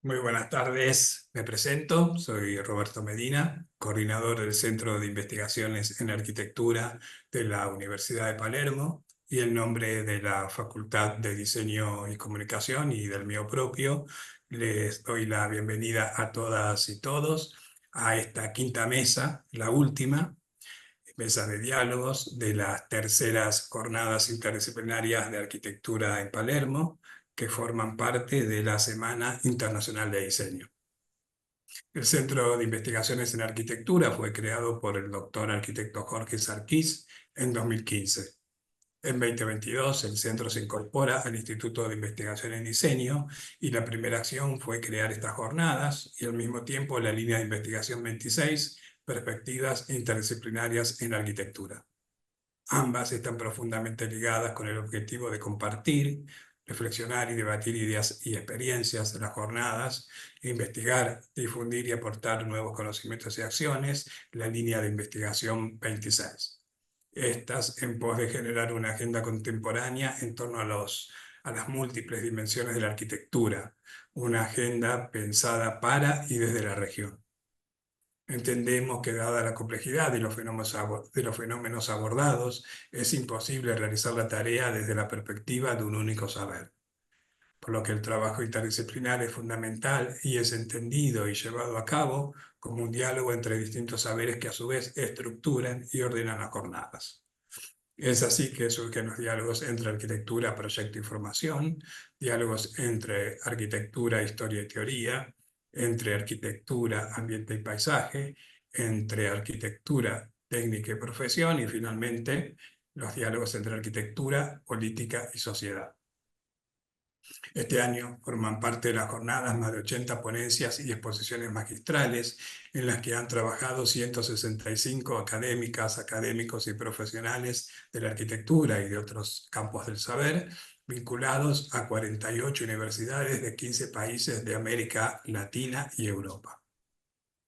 Muy buenas tardes, me presento, soy Roberto Medina, coordinador del Centro de Investigaciones en Arquitectura de la Universidad de Palermo, y en nombre de la Facultad de Diseño y Comunicación y del mío propio, les doy la bienvenida a todas y todos a esta quinta mesa, la última mesa de diálogos de las terceras jornadas interdisciplinarias de arquitectura en Palermo, que forman parte de la Semana Internacional de Diseño. El Centro de Investigaciones en Arquitectura fue creado por el doctor arquitecto Jorge Sarquís en 2015. En 2022, el centro se incorpora al Instituto de Investigación en Diseño y la primera acción fue crear estas jornadas y al mismo tiempo la línea de investigación 26, Perspectivas Interdisciplinarias en Arquitectura. Ambas están profundamente ligadas con el objetivo de compartir, reflexionar y debatir ideas y experiencias de las jornadas, investigar, difundir y aportar nuevos conocimientos y acciones, la línea de investigación 26. Estas en pos de generar una agenda contemporánea en torno a las múltiples dimensiones de la arquitectura, una agenda pensada para y desde la región. Entendemos que dada la complejidad de los fenómenos abordados, es imposible realizar la tarea desde la perspectiva de un único saber, por lo que el trabajo interdisciplinar es fundamental y es entendido y llevado a cabo como un diálogo entre distintos saberes que a su vez estructuran y ordenan las jornadas. Es así que surgen los diálogos entre arquitectura, proyecto y formación, diálogos entre arquitectura, historia y teoría, entre arquitectura, ambiente y paisaje, entre arquitectura, técnica y profesión, y finalmente los diálogos entre arquitectura, política y sociedad. Este año forman parte de las jornadas más de 80 ponencias y exposiciones magistrales en las que han trabajado 165 académicas, académicos y profesionales de la arquitectura y de otros campos del saber, vinculados a 48 universidades de 15 países de América Latina y Europa.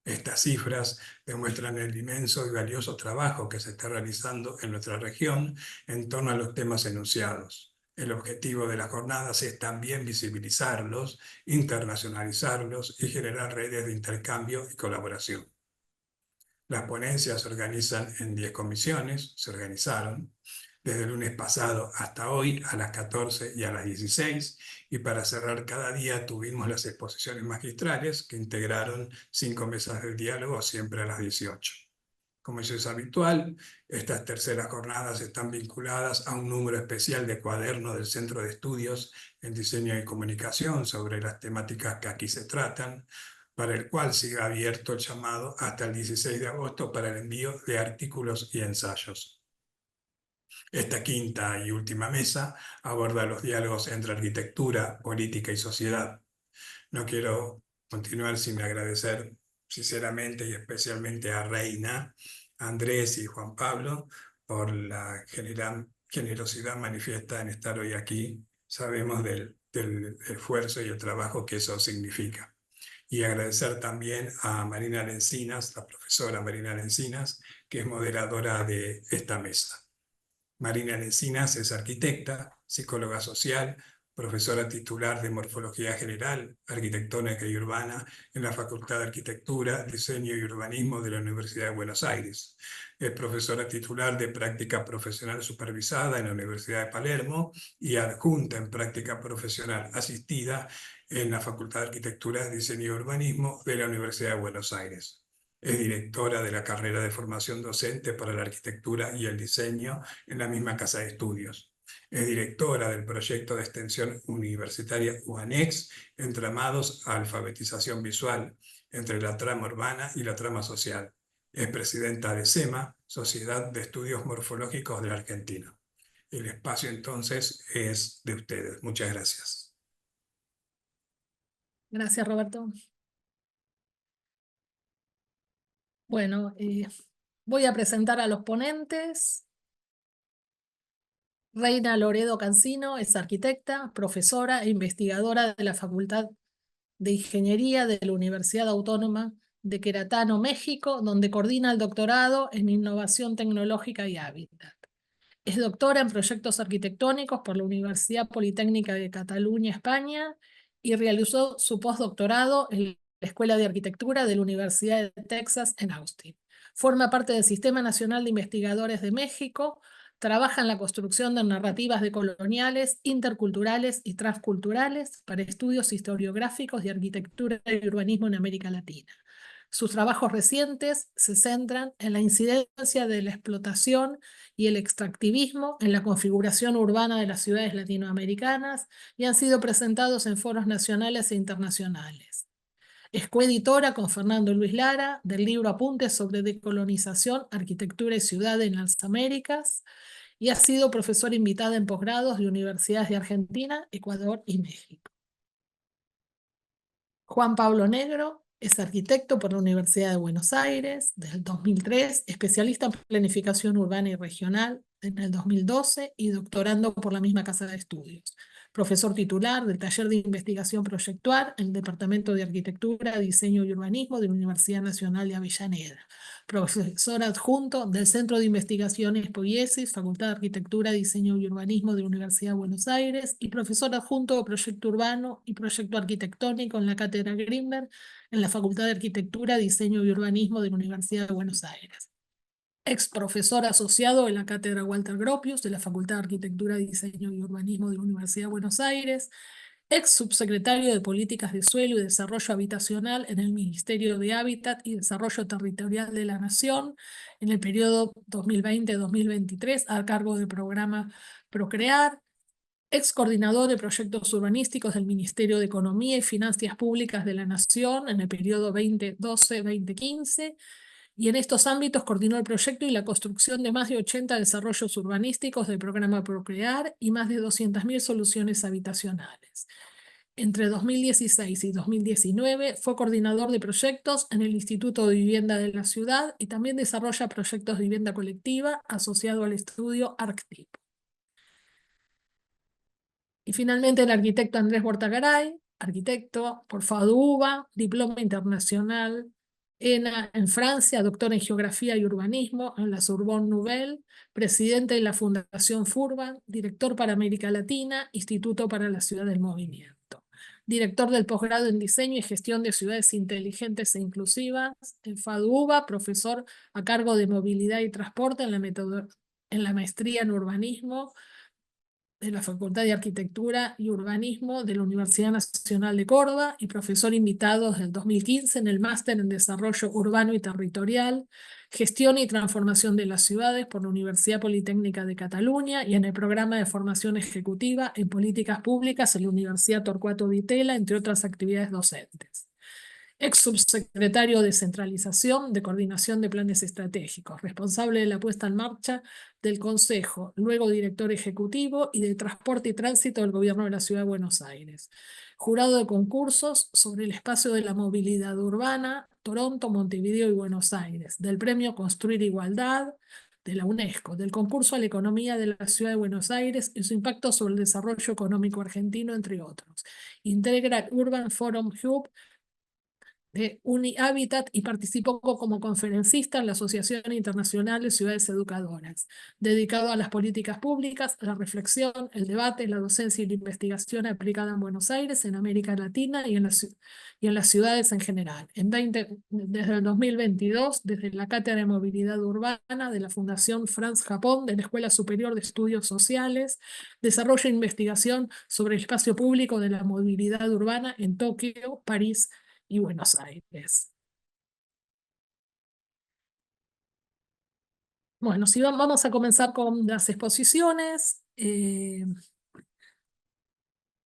Estas cifras demuestran el inmenso y valioso trabajo que se está realizando en nuestra región en torno a los temas enunciados. El objetivo de las jornadas es también visibilizarlos, internacionalizarlos y generar redes de intercambio y colaboración. Las ponencias se organizan en 10 comisiones, se organizaron desde el lunes pasado hasta hoy a las 14 y a las 16, y para cerrar cada día tuvimos las exposiciones magistrales que integraron 5 mesas de diálogo siempre a las 18. Como eso es habitual, estas terceras jornadas están vinculadas a un número especial de cuadernos del Centro de Estudios en Diseño y Comunicación sobre las temáticas que aquí se tratan, para el cual sigue abierto el llamado hasta el 16 de agosto para el envío de artículos y ensayos. Esta quinta y última mesa aborda los diálogos entre arquitectura, política y sociedad. No quiero continuar sin agradecer sinceramente y especialmente a Reina, a Andrés y Juan Pablo por la generosidad manifiesta en estar hoy aquí. Sabemos del esfuerzo y el trabajo que eso significa. Y agradecer también a Marina Lencinas, la profesora Marina Lencinas, que es moderadora de esta mesa. Marina Lencinas es arquitecta, psicóloga social, profesora titular de Morfología General, Arquitectónica y Urbana en la Facultad de Arquitectura, Diseño y Urbanismo de la Universidad de Buenos Aires. Es profesora titular de Práctica Profesional Supervisada en la Universidad de Palermo y adjunta en Práctica Profesional Asistida en la Facultad de Arquitectura, Diseño y Urbanismo de la Universidad de Buenos Aires. Es directora de la carrera de formación docente para la arquitectura y el diseño en la misma casa de estudios. Es directora del proyecto de extensión universitaria UANEX, Entramados a Alfabetización Visual, entre la trama urbana y la trama social. Es presidenta de SEMA, Sociedad de Estudios Morfológicos de la Argentina. El espacio entonces es de ustedes. Muchas gracias. Gracias, Roberto. Bueno, voy a presentar a los ponentes. Reina Loredo Cancino es arquitecta, profesora e investigadora de la Facultad de Ingeniería de la Universidad Autónoma de Querétaro, México, donde coordina el doctorado en Innovación Tecnológica y Hábitat. Es doctora en proyectos arquitectónicos por la Universidad Politécnica de Cataluña, España, y realizó su postdoctorado en la Escuela de Arquitectura de la Universidad de Texas en Austin. Forma parte del Sistema Nacional de Investigadores de México. Trabaja en la construcción de narrativas decoloniales, interculturales y transculturales para estudios historiográficos de arquitectura y urbanismo en América Latina. Sus trabajos recientes se centran en la incidencia de la explotación y el extractivismo en la configuración urbana de las ciudades latinoamericanas y han sido presentados en foros nacionales e internacionales. Es coeditora con Fernando Luis Lara del libro Apuntes sobre decolonización, arquitectura y ciudad en las Américas y ha sido profesora invitada en posgrados de universidades de Argentina, Ecuador y México. Juan Pablo Negro es arquitecto por la Universidad de Buenos Aires desde el 2003, especialista en planificación urbana y regional en el 2012 y doctorando por la misma casa de estudios. Profesor titular del Taller de Investigación Proyectuar en el Departamento de Arquitectura, Diseño y Urbanismo de la Universidad Nacional de Avellaneda. Profesor adjunto del Centro de Investigaciones Poiesis, Facultad de Arquitectura, Diseño y Urbanismo de la Universidad de Buenos Aires y profesor adjunto de Proyecto Urbano y Proyecto Arquitectónico en la Cátedra Grimberg en la Facultad de Arquitectura, Diseño y Urbanismo de la Universidad de Buenos Aires. Ex profesor asociado en la Cátedra Walter Gropius de la Facultad de Arquitectura, Diseño y Urbanismo de la Universidad de Buenos Aires. Ex subsecretario de Políticas de Suelo y Desarrollo Habitacional en el Ministerio de Hábitat y Desarrollo Territorial de la Nación en el periodo 2020-2023 a cargo del programa Procrear. Ex coordinador de proyectos urbanísticos del Ministerio de Economía y Finanzas Públicas de la Nación en el periodo 2012-2015. Y en estos ámbitos coordinó el proyecto y la construcción de más de 80 desarrollos urbanísticos del programa Procrear y más de 200.000 soluciones habitacionales. Entre 2016 y 2019 fue coordinador de proyectos en el Instituto de Vivienda de la Ciudad y también desarrolla proyectos de vivienda colectiva asociado al estudio ArcTip. Y finalmente el arquitecto Andrés Bortagaray, arquitecto por FADUBA, diploma internacional en Francia, doctor en Geografía y Urbanismo en la Sorbonne Nouvelle, presidente de la Fundación Furban, director para América Latina, Instituto para la Ciudad del Movimiento, director del posgrado en Diseño y Gestión de Ciudades Inteligentes e Inclusivas en FADUBA, profesor a cargo de Movilidad y Transporte en la maestría en Urbanismo de la Facultad de Arquitectura y Urbanismo de la Universidad Nacional de Córdoba y profesor invitado desde el 2015 en el Máster en Desarrollo Urbano y Territorial, Gestión y Transformación de las Ciudades por la Universidad Politécnica de Cataluña y en el programa de formación ejecutiva en políticas públicas en la Universidad Torcuato Di Tella, entre otras actividades docentes. Ex subsecretario de Centralización de Coordinación de Planes Estratégicos, responsable de la puesta en marcha del Consejo, luego director ejecutivo y de Transporte y Tránsito del Gobierno de la Ciudad de Buenos Aires. Jurado de concursos sobre el espacio de la movilidad urbana, Toronto, Montevideo y Buenos Aires, del premio Construir Igualdad de la UNESCO, del concurso a la economía de la Ciudad de Buenos Aires y su impacto sobre el desarrollo económico argentino, entre otros. Integra Urban Forum Hub de UniHabitat y participó como conferencista en la Asociación Internacional de Ciudades Educadoras, dedicado a las políticas públicas, la reflexión, el debate, la docencia y la investigación aplicada en Buenos Aires, en América Latina y en las ciudades en general. Desde el 2022, desde la Cátedra de Movilidad Urbana de la Fundación Franz Japón de la Escuela Superior de Estudios Sociales, desarrolla investigación sobre el espacio público de la movilidad urbana en Tokio, París y Buenos Aires. Bueno, si vamos a comenzar con las exposiciones.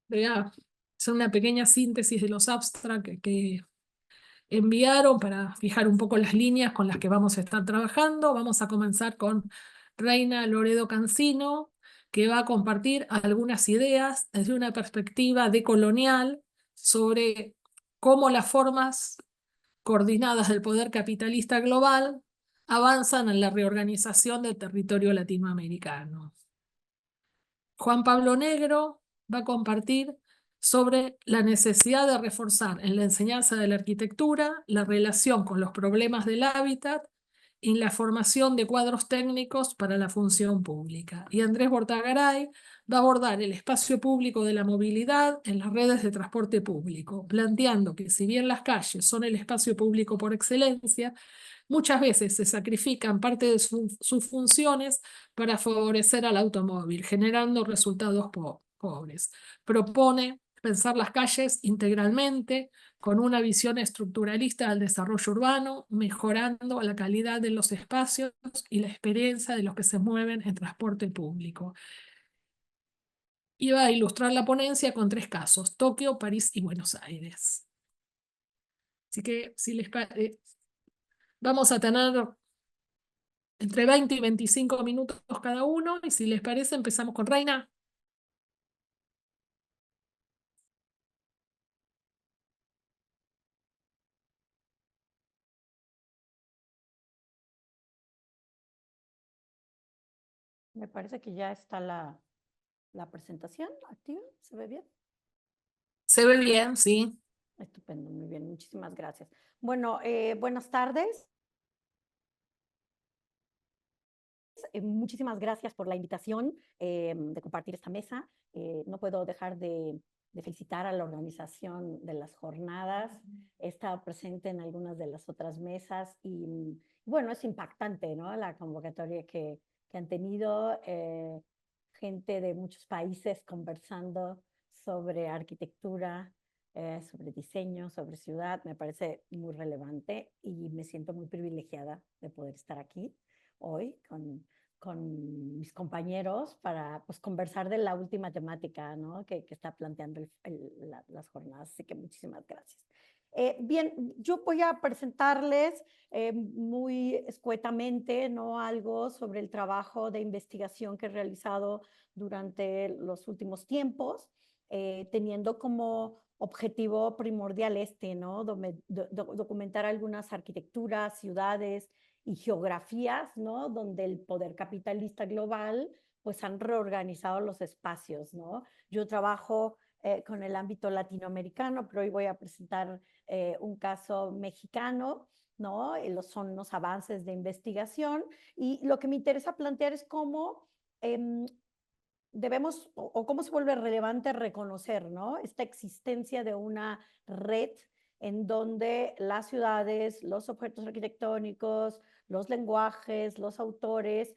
Voy a hacer una pequeña síntesis de los abstracts que enviaron para fijar un poco las líneas con las que vamos a estar trabajando. Vamos a comenzar con Reina Loredo Cancino, que va a compartir algunas ideas desde una perspectiva decolonial sobre cómo las formas coordinadas del poder capitalista global avanzan en la reorganización del territorio latinoamericano. Juan Pablo Negro va a compartir sobre la necesidad de reforzar en la enseñanza de la arquitectura la relación con los problemas del hábitat y la formación de cuadros técnicos para la función pública. Y Andrés Bortagaray va a abordar el espacio público de la movilidad en las redes de transporte público, planteando que si bien las calles son el espacio público por excelencia, muchas veces se sacrifican parte de sus funciones para favorecer al automóvil, generando resultados pobres. Propone pensar las calles integralmente, con una visión estructuralista del desarrollo urbano, mejorando la calidad de los espacios y la experiencia de los que se mueven en transporte público. Y va a ilustrar la ponencia con 3 casos: Tokio, París y Buenos Aires. Así que si les vamos a tener entre 20 y 25 minutos cada uno, y si les parece empezamos con Reina. Me parece que ya está la presentación activa. ¿Se ve bien? Se ve bien, sí. Estupendo, muy bien. Muchísimas gracias. Bueno, buenas tardes. Muchísimas gracias por la invitación de compartir esta mesa. No puedo dejar de felicitar a la organización de las jornadas. He estado presente en algunas de las otras mesas y bueno, es impactante, ¿no? La convocatoria que han tenido gente de muchos países conversando sobre arquitectura, sobre diseño, sobre ciudad. Me parece muy relevante y me siento muy privilegiada de poder estar aquí hoy con mis compañeros para pues, conversar de la última temática, ¿no? que está planteando las jornadas. Así que muchísimas gracias. Bien, yo voy a presentarles muy escuetamente, ¿no? Algo sobre el trabajo de investigación que he realizado durante los últimos tiempos, teniendo como objetivo primordial ¿no? Documentar algunas arquitecturas, ciudades y geografías, ¿no? Donde el poder capitalista global pues han reorganizado los espacios, ¿no? Yo trabajo con el ámbito latinoamericano, pero hoy voy a presentar un caso mexicano, ¿no? Son unos avances de investigación y lo que me interesa plantear es cómo debemos o cómo se vuelve relevante reconocer, ¿no? Esta existencia de una red en donde las ciudades, los objetos arquitectónicos, los lenguajes, los autores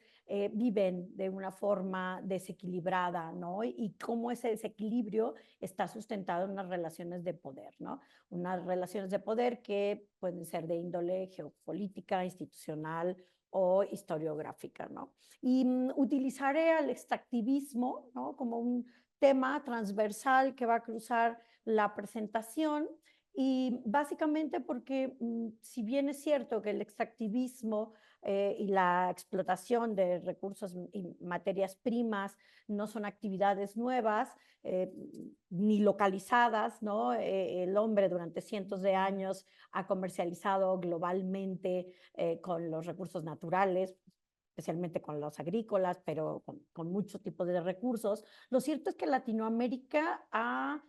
viven de una forma desequilibrada, ¿no? Y cómo ese desequilibrio está sustentado en unas relaciones de poder, ¿no? Unas relaciones de poder que pueden ser de índole geopolítica, institucional o historiográfica, ¿no? Y utilizaré al extractivismo, ¿no? Como un tema transversal que va a cruzar la presentación y básicamente porque si bien es cierto que el extractivismo y la explotación de recursos y materias primas no son actividades nuevas ni localizadas, ¿no? El hombre durante cientos de años ha comercializado globalmente con los recursos naturales, especialmente con los agrícolas, pero con muchos tipos de recursos. Lo cierto es que Latinoamérica ha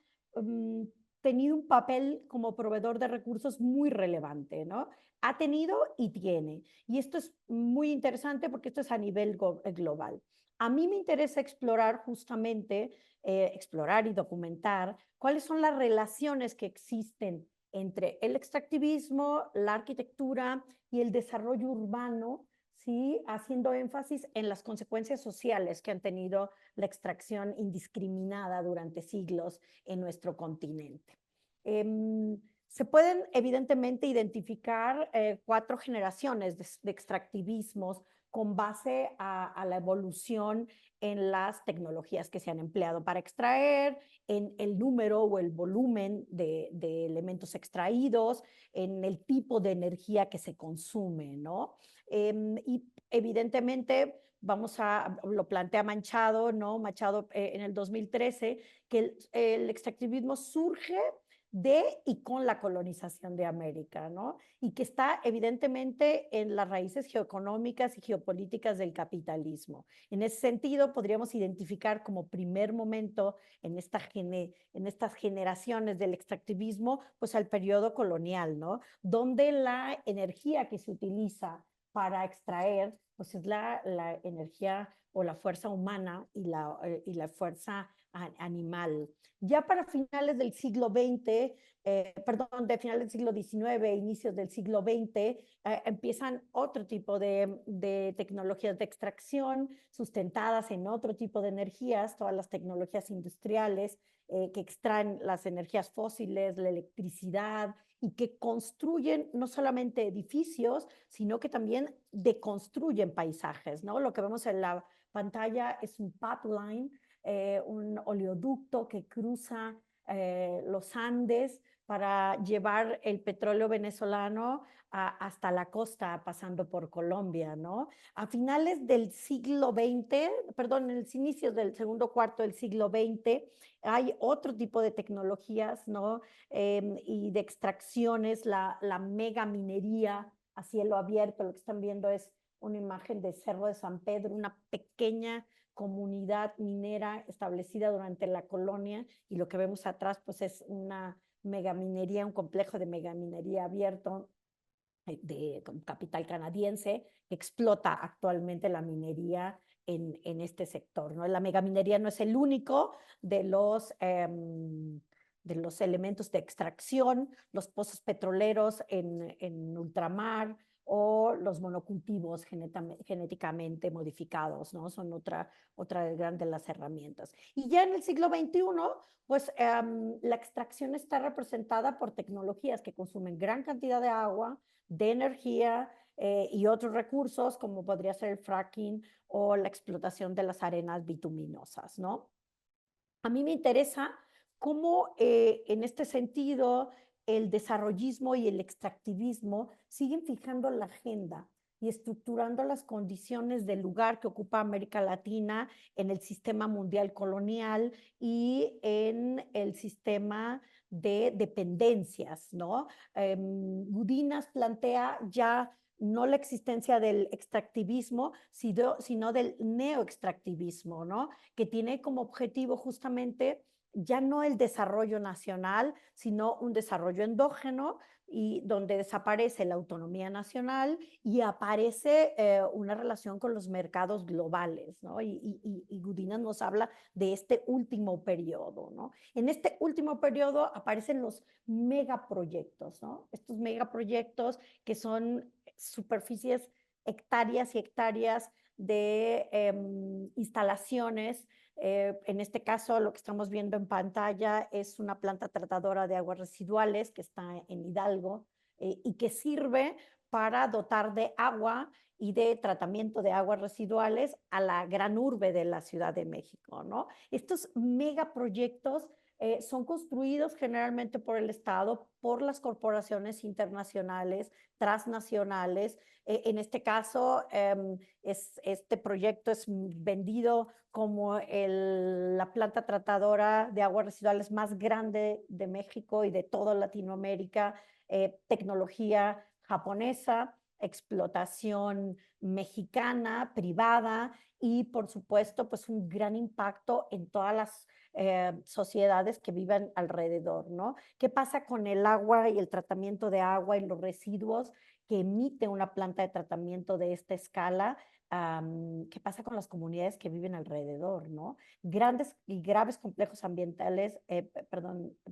tenido un papel como proveedor de recursos muy relevante, ¿no? Ha tenido y tiene. Y esto es muy interesante porque esto es a nivel global. A mí me interesa explorar justamente, explorar y documentar cuáles son las relaciones que existen entre el extractivismo, la arquitectura y el desarrollo urbano, ¿sí? Haciendo énfasis en las consecuencias sociales que han tenido la extracción indiscriminada durante siglos en nuestro continente. Se pueden evidentemente identificar 4 generaciones de extractivismos con base a la evolución en las tecnologías que se han empleado para extraer, en el número o el volumen de elementos extraídos, en el tipo de energía que se consume, ¿no? Y evidentemente lo plantea Machado, ¿no? Machado en el 2013, que el extractivismo surge de y con la colonización de América, ¿no? Y que está evidentemente en las raíces geoeconómicas y geopolíticas del capitalismo. En ese sentido, podríamos identificar como primer momento en estas generaciones del extractivismo, pues al periodo colonial, ¿no? Donde la energía que se utiliza para extraer, pues es la energía o la fuerza humana y la fuerza animal. Ya para finales del siglo XX, perdón, de finales del siglo XIX, inicios del siglo XX, empiezan otro tipo de tecnologías de extracción sustentadas en otro tipo de energías, todas las tecnologías industriales que extraen las energías fósiles, la electricidad, y que construyen no solamente edificios, sino que también deconstruyen paisajes, ¿no? Lo que vemos en la pantalla es un pipeline, un oleoducto que cruza los Andes para llevar el petróleo venezolano hasta la costa, pasando por Colombia, ¿no? A finales del siglo XX, perdón, en los inicios del segundo cuarto del siglo XX, hay otro tipo de tecnologías, ¿no? Y de extracciones, la mega minería a cielo abierto. Lo que están viendo es una imagen de Cerro de San Pedro, una pequeña comunidad minera establecida durante la colonia, y lo que vemos atrás pues es una megaminería, un complejo de megaminería abierto de capital canadiense que explota actualmente la minería en este sector, ¿no? La megaminería no es el único de los elementos de extracción, los pozos petroleros en ultramar o los monocultivos genéticamente modificados, ¿no? Son otra de las herramientas. Y ya en el siglo XXI, pues la extracción está representada por tecnologías que consumen gran cantidad de agua, de energía y otros recursos, como podría ser el fracking o la explotación de las arenas bituminosas, ¿no? A mí me interesa cómo en este sentido el desarrollismo y el extractivismo siguen fijando la agenda y estructurando las condiciones del lugar que ocupa América Latina en el sistema mundial colonial y en el sistema de dependencias, ¿no? Gudinas plantea ya no la existencia del extractivismo, sino del neoextractivismo, ¿no? Que tiene como objetivo justamente ya no el desarrollo nacional, sino un desarrollo endógeno, y donde desaparece la autonomía nacional y aparece una relación con los mercados globales, ¿no? Y Gudinas nos habla de este último periodo, ¿no? En este último periodo aparecen los megaproyectos, ¿no? Estos megaproyectos que son superficies, hectáreas y hectáreas de instalaciones. En este caso, lo que estamos viendo en pantalla es una planta tratadora de aguas residuales que está en Hidalgo y que sirve para dotar de agua y de tratamiento de aguas residuales a la gran urbe de la Ciudad de México, ¿no? Estos megaproyectos son construidos generalmente por el Estado, por las corporaciones internacionales, transnacionales. En este caso, este proyecto es vendido como la planta tratadora de aguas residuales más grande de México y de toda Latinoamérica, tecnología japonesa, explotación mexicana, privada, y por supuesto, pues un gran impacto en todas las sociedades que viven alrededor, ¿no? ¿Qué pasa con el agua y el tratamiento de agua y los residuos que emite una planta de tratamiento de esta escala? ¿Qué pasa con las comunidades que viven alrededor, ¿no? Grandes y graves complejos ambientales,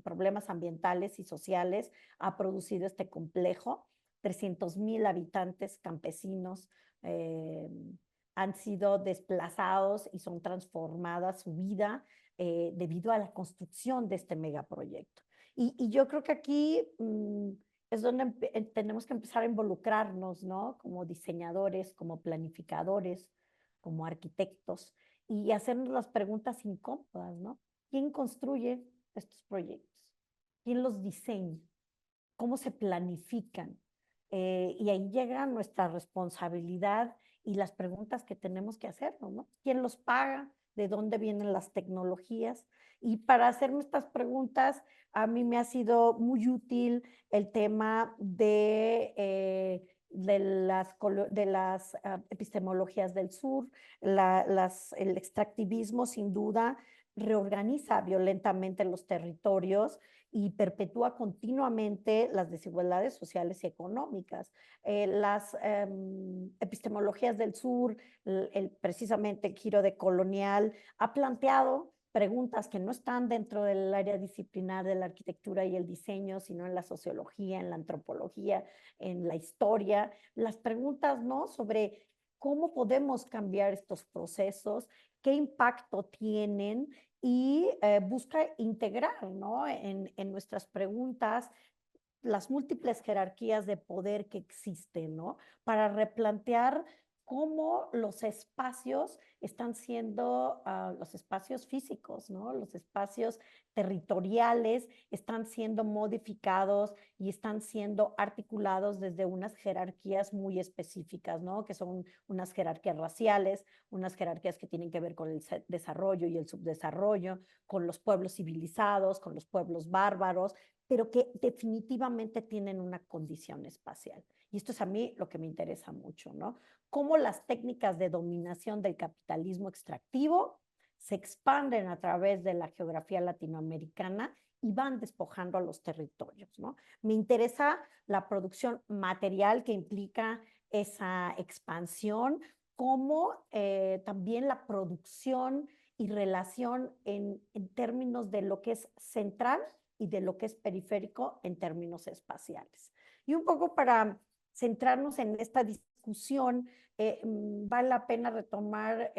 problemas ambientales y sociales ha producido este complejo. 300,000 habitantes campesinos han sido desplazados y son transformadas su vida debido a la construcción de este megaproyecto. Y yo creo que aquí es donde tenemos que empezar a involucrarnos, ¿no? Como diseñadores, como planificadores, como arquitectos, y hacernos las preguntas incómodas, ¿no? ¿Quién construye estos proyectos? ¿Quién los diseña? ¿Cómo se planifican? Y ahí llega nuestra responsabilidad y las preguntas que tenemos que hacernos, ¿no? ¿Quién los paga? ¿De dónde vienen las tecnologías? Y para hacerme estas preguntas, a mí me ha sido muy útil el tema de las epistemologías del sur. El extractivismo, sin duda, reorganiza violentamente los territorios y perpetúa continuamente las desigualdades sociales y económicas. Las epistemologías del sur, precisamente el giro decolonial, ha planteado preguntas que no están dentro del área disciplinar de la arquitectura y el diseño, sino en la sociología, en la antropología, en la historia. Las preguntas, ¿no?, sobre cómo podemos cambiar estos procesos, qué impacto tienen y busca integrar, ¿no?, en nuestras preguntas las múltiples jerarquías de poder que existen, ¿no?, para replantear cómo los espacios están siendo, los espacios físicos, ¿no?, los espacios territoriales están siendo modificados y están siendo articulados desde unas jerarquías muy específicas, ¿no?, que son unas jerarquías raciales, unas jerarquías que tienen que ver con el desarrollo y el subdesarrollo, con los pueblos civilizados, con los pueblos bárbaros, pero que definitivamente tienen una condición espacial. Y esto es a mí lo que me interesa mucho, ¿no? Cómo las técnicas de dominación del capitalismo extractivo se expanden a través de la geografía latinoamericana y van despojando a los territorios, ¿no? Me interesa la producción material que implica esa expansión, como también la producción y relación en términos de lo que es central y de lo que es periférico en términos espaciales. Y un poco para centrarnos en esta discusión, vale la pena retomar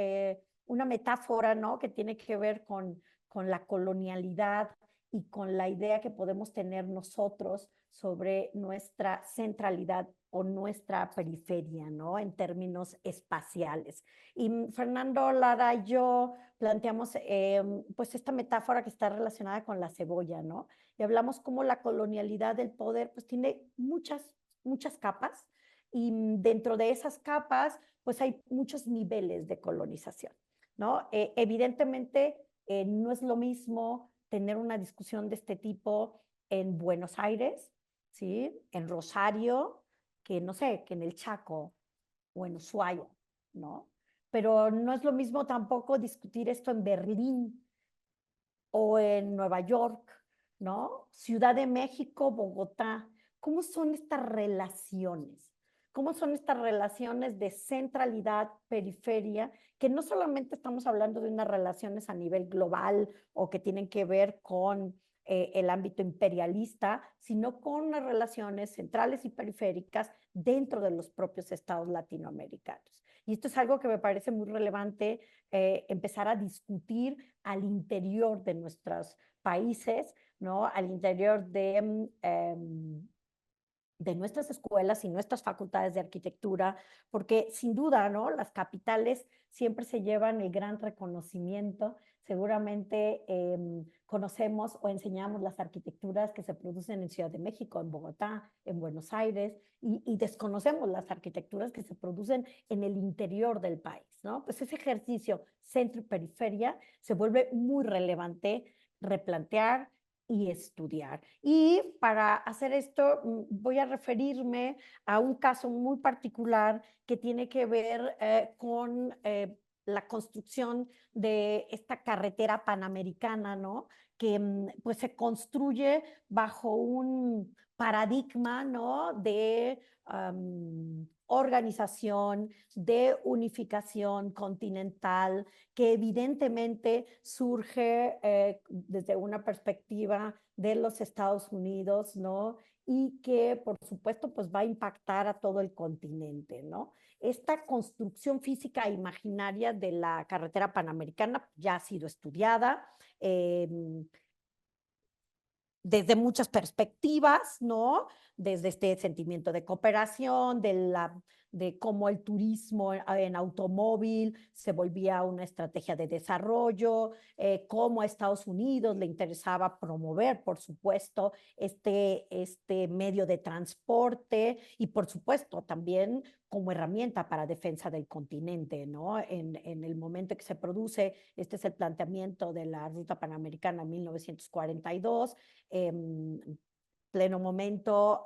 una metáfora, ¿no?, que tiene que ver con la colonialidad y con la idea que podemos tener nosotros sobre nuestra centralidad o nuestra periferia, ¿no?, en términos espaciales. Y Fernando Lara y yo planteamos pues esta metáfora que está relacionada con la cebolla, ¿no? Y hablamos cómo la colonialidad del poder pues tiene muchas capas, y dentro de esas capas pues hay muchos niveles de colonización, ¿no? Evidentemente no es lo mismo tener una discusión de este tipo en Buenos Aires, ¿sí?, en Rosario, que no sé, que en el Chaco o en Ushuaia, ¿no? Pero no es lo mismo tampoco discutir esto en Berlín o en Nueva York, ¿no? Ciudad de México, Bogotá. ¿Cómo son estas relaciones? ¿Cómo son estas relaciones de centralidad, periferia, que no solamente estamos hablando de unas relaciones a nivel global o que tienen que ver con el ámbito imperialista, sino con unas relaciones centrales y periféricas dentro de los propios estados latinoamericanos? Y esto es algo que me parece muy relevante empezar a discutir al interior de nuestros países, ¿no?, al interior de nuestras escuelas y nuestras facultades de arquitectura, porque sin duda, ¿no?, las capitales siempre se llevan el gran reconocimiento. Seguramente conocemos o enseñamos las arquitecturas que se producen en Ciudad de México, en Bogotá, en Buenos Aires, y desconocemos las arquitecturas que se producen en el interior del país, ¿no? Pues ese ejercicio centro y periferia se vuelve muy relevante replantear y estudiar. Y para hacer esto voy a referirme a un caso muy particular que tiene que ver con la construcción de esta carretera panamericana, ¿no?, que pues se construye bajo un paradigma, ¿no?, de organización, de unificación continental, que evidentemente surge desde una perspectiva de los Estados Unidos, ¿no?, y que por supuesto pues va a impactar a todo el continente, ¿no? Esta construcción física e imaginaria de la carretera panamericana ya ha sido estudiada desde muchas perspectivas, ¿no? Desde este sentimiento de cooperación, de cómo el turismo en automóvil se volvía una estrategia de desarrollo, cómo a Estados Unidos le interesaba promover, por supuesto, este medio de transporte y, por supuesto, también como herramienta para defensa del continente, ¿no? En el momento que se produce, este es el planteamiento de la Ruta Panamericana 1942, pleno momento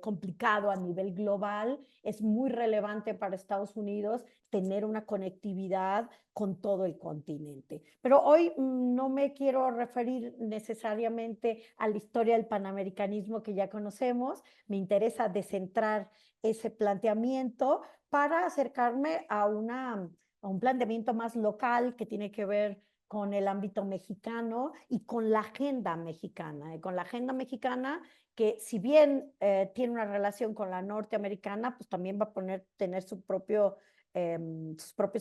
complicado a nivel global, es muy relevante para Estados Unidos tener una conectividad con todo el continente. Pero hoy no me quiero referir necesariamente a la historia del panamericanismo que ya conocemos, me interesa descentrar ese planteamiento para acercarme a un planteamiento más local que tiene que ver con el ámbito mexicano y con la agenda mexicana. Con la agenda mexicana que si bien tiene una relación con la norteamericana, pues también va a tener sus propios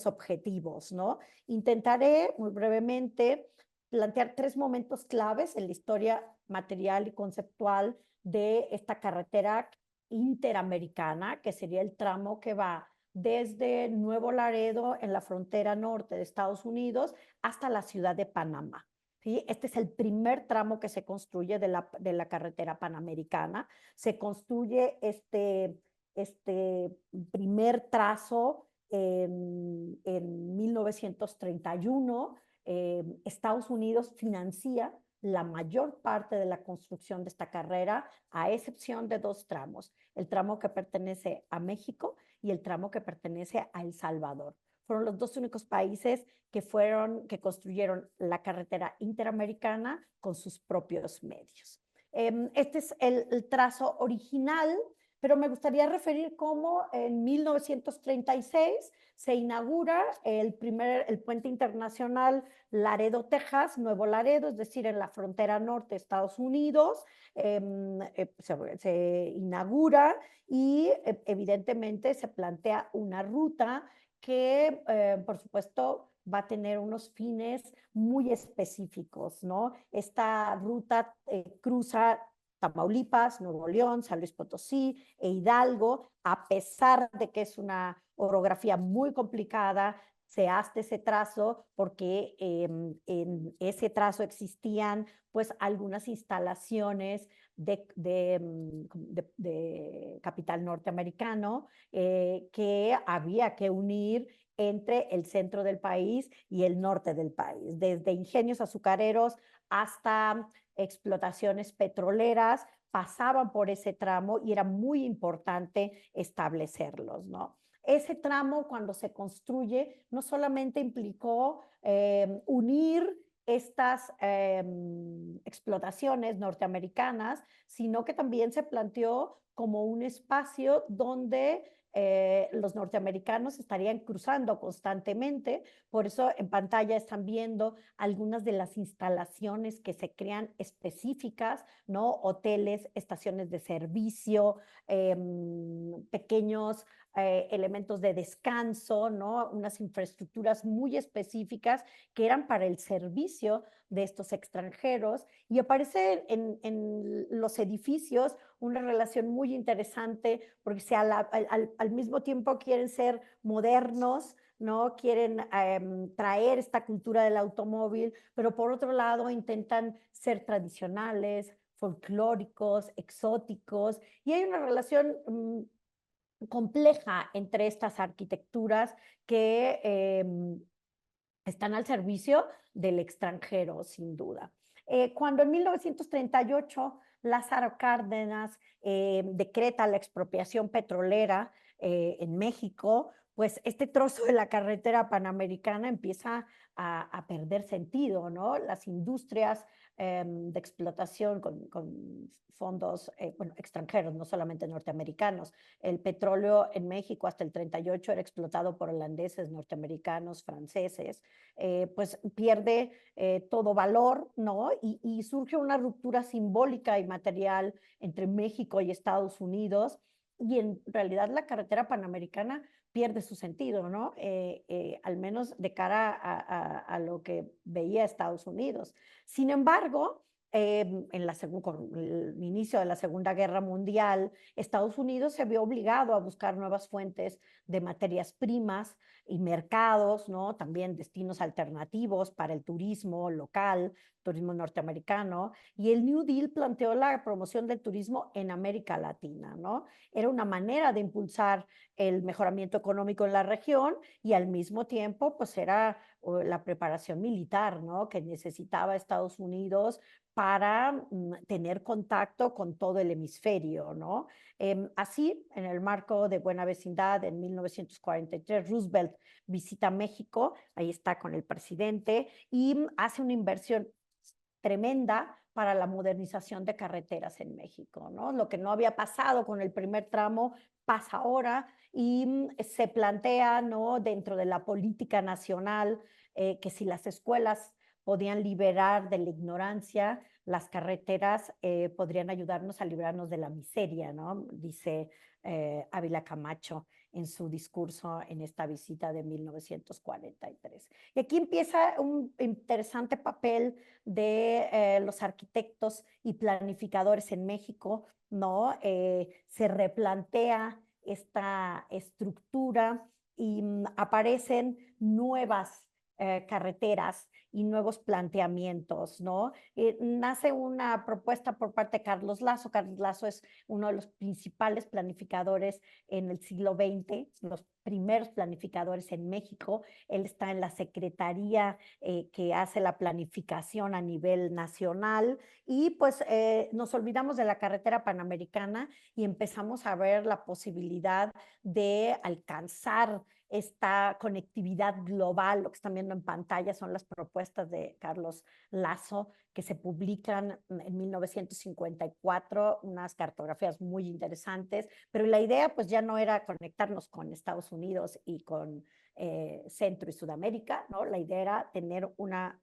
objetivos, ¿no? Intentaré muy brevemente plantear 3 momentos claves en la historia material y conceptual de esta carretera interamericana, que sería el tramo que va desde Nuevo Laredo en la frontera norte de Estados Unidos hasta la ciudad de Panamá. ¿Sí? Este es el primer tramo que se construye de la carretera panamericana. Se construye este primer trazo en 1931. Estados Unidos financia la mayor parte de la construcción de esta carrera, a excepción de 2 tramos, el tramo que pertenece a México y el tramo que pertenece a El Salvador. Fueron los 2 únicos países que construyeron la carretera interamericana con sus propios medios. Este es el trazo original, pero me gustaría referir cómo en 1936 se inaugura el puente internacional Laredo, Texas, Nuevo Laredo, es decir, en la frontera norte de Estados Unidos. Se inaugura y evidentemente se plantea una ruta que, por supuesto, va a tener unos fines muy específicos, ¿no? Esta ruta cruza Tamaulipas, Nuevo León, San Luis Potosí e Hidalgo, a pesar de que es una orografía muy complicada, se hace ese trazo porque en ese trazo existían pues algunas instalaciones de capital norteamericano que había que unir entre el centro del país y el norte del país, desde ingenios azucareros hasta explotaciones petroleras, pasaban por ese tramo y era muy importante establecerlos, ¿no? Ese tramo, cuando se construye, no solamente implicó unir estas explotaciones norteamericanas, sino que también se planteó como un espacio donde los norteamericanos estarían cruzando constantemente. Por eso en pantalla están viendo algunas de las instalaciones que se crean específicas, ¿no? Hoteles, estaciones de servicio, pequeños elementos de descanso, ¿no? Unas infraestructuras muy específicas que eran para el servicio de estos extranjeros, y aparece en los edificios una relación muy interesante porque al mismo tiempo quieren ser modernos, ¿no? Quieren traer esta cultura del automóvil, pero por otro lado intentan ser tradicionales, folclóricos, exóticos, y hay una relación compleja entre estas arquitecturas que están al servicio del extranjero, sin duda. Cuando en 1938 Lázaro Cárdenas decreta la expropiación petrolera en México, pues este trozo de la carretera panamericana empieza a perder sentido, ¿no? Las industrias de explotación con fondos extranjeros, no solamente norteamericanos. El petróleo en México hasta el 38 era explotado por holandeses, norteamericanos, franceses, pues pierde todo valor, ¿no? Y surge una ruptura simbólica y material entre México y Estados Unidos, y en realidad la carretera panamericana pierde su sentido, ¿no? Al menos de cara a lo que veía Estados Unidos. Sin embargo, con el inicio de la Segunda Guerra Mundial, Estados Unidos se vio obligado a buscar nuevas fuentes de materias primas y mercados, ¿no? También destinos alternativos para el turismo local, turismo norteamericano, y el New Deal planteó la promoción del turismo en América Latina, ¿no? Era una manera de impulsar el mejoramiento económico en la región y al mismo tiempo, pues era la preparación militar, ¿no? Que necesitaba Estados Unidos para tener contacto con todo el hemisferio, ¿no? Así, en el marco de Buena Vecindad, en 1943, Roosevelt visita México, ahí está con el presidente, y hace una inversión tremenda para la modernización de carreteras en México, ¿no? Lo que no había pasado con el primer tramo pasa ahora y se plantea, ¿no?, dentro de la política nacional, que si las escuelas podían liberar de la ignorancia, las carreteras podrían ayudarnos a librarnos de la miseria, ¿no? Dice Ávila Camacho en su discurso en esta visita de 1943. Y aquí empieza un interesante papel de los arquitectos y planificadores en México, ¿no? Se replantea esta estructura y aparecen nuevas carreteras y nuevos planteamientos, ¿no? Nace una propuesta por parte de Carlos Lazo. Carlos Lazo es uno de los principales planificadores en el siglo XX, los primeros planificadores en México. Él está en la secretaría que hace la planificación a nivel nacional y pues nos olvidamos de la carretera panamericana y empezamos a ver la posibilidad de alcanzar esta conectividad global. Lo que están viendo en pantalla son las propuestas de Carlos Lazo que se publican en 1954, unas cartografías muy interesantes, pero la idea pues ya no era conectarnos con Estados Unidos y con Centro y Sudamérica, ¿no? La idea era tener una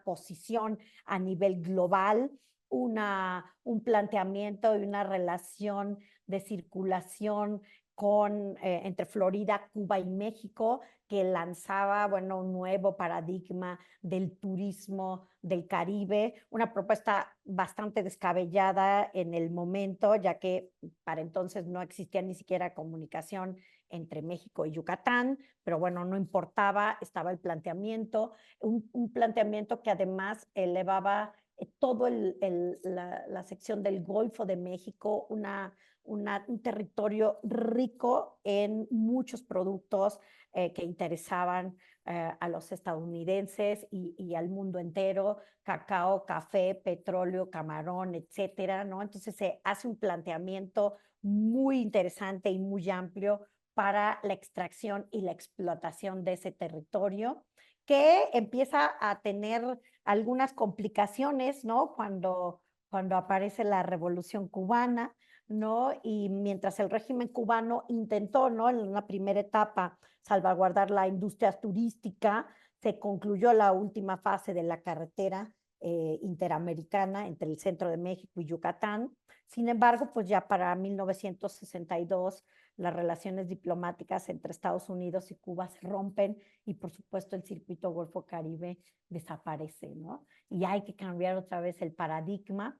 posición a nivel global, un planteamiento y una relación de circulación entre Florida, Cuba y México, que lanzaba, bueno, un nuevo paradigma del turismo del Caribe, una propuesta bastante descabellada en el momento, ya que para entonces no existía ni siquiera comunicación entre México y Yucatán, pero bueno, no importaba, estaba el planteamiento, un planteamiento que además elevaba todo la sección del Golfo de México, un territorio rico en muchos productos que interesaban a los estadounidenses y al mundo entero: cacao, café, petróleo, camarón, etcétera, ¿no? Entonces se hace un planteamiento muy interesante y muy amplio para la extracción y la explotación de ese territorio, que empieza a tener algunas complicaciones, ¿no? Cuando aparece la Revolución Cubana, ¿no? Y mientras el régimen cubano intentó, ¿no?, en una primera etapa salvaguardar la industria turística, se concluyó la última fase de la carretera interamericana entre el centro de México y Yucatán. Sin embargo, pues ya para 1962 las relaciones diplomáticas entre Estados Unidos y Cuba se rompen y por supuesto el circuito Golfo Caribe desaparece, ¿no? Y hay que cambiar otra vez el paradigma.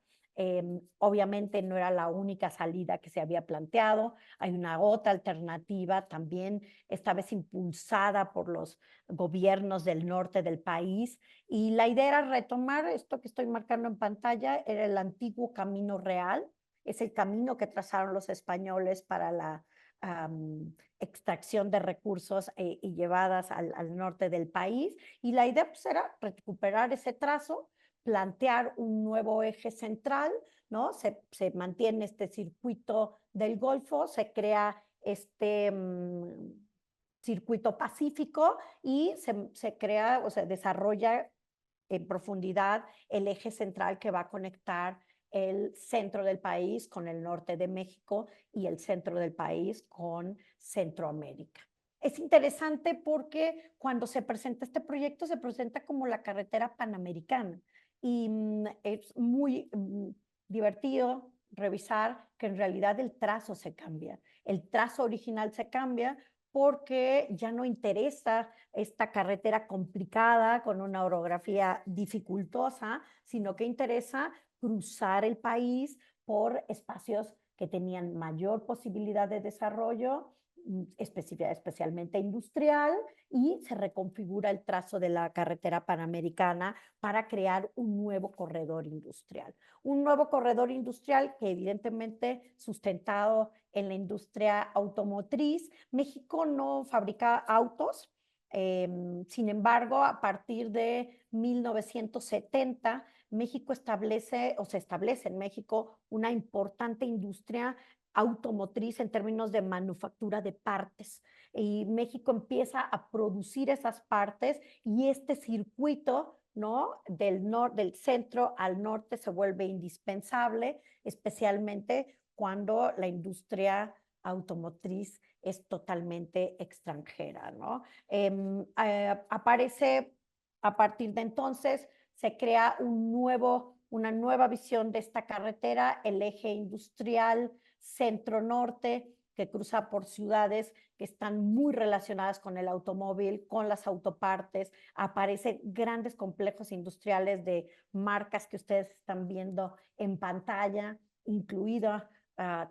Obviamente no era la única salida que se había planteado, hay una otra alternativa también, esta vez impulsada por los gobiernos del norte del país, y la idea era retomar esto que estoy marcando en pantalla. Era el antiguo Camino Real, es el camino que trazaron los españoles para la extracción de recursos y llevadas al norte del país, y la idea pues era recuperar ese trazo, plantear un nuevo eje central, ¿no? Se mantiene este circuito del Golfo, se crea este circuito pacífico y se crea o se desarrolla en profundidad el eje central que va a conectar el centro del país con el norte de México y el centro del país con Centroamérica. Es interesante porque cuando se presenta este proyecto se presenta como la carretera panamericana y es muy divertido revisar que en realidad el trazo se cambia. El trazo original se cambia porque ya no interesa esta carretera complicada con una orografía dificultosa, sino que interesa cruzar el país por espacios que tenían mayor posibilidad de desarrollo, especialmente industrial, y se reconfigura el trazo de la carretera panamericana para crear un nuevo corredor industrial. Un nuevo corredor industrial que evidentemente sustentado en la industria automotriz. México no fabrica autos, sin embargo, a partir de 1970, México establece o se establece en México una importante industria automotriz en términos de manufactura de partes. Y México empieza a producir esas partes y este circuito, ¿no? Del centro al norte se vuelve indispensable, especialmente cuando la industria automotriz es totalmente extranjera, ¿no? Aparece a partir de entonces, se crea una nueva visión de esta carretera, el eje industrial centro-norte, que cruza por ciudades que están muy relacionadas con el automóvil, con las autopartes. Aparecen grandes complejos industriales de marcas que ustedes están viendo en pantalla, incluida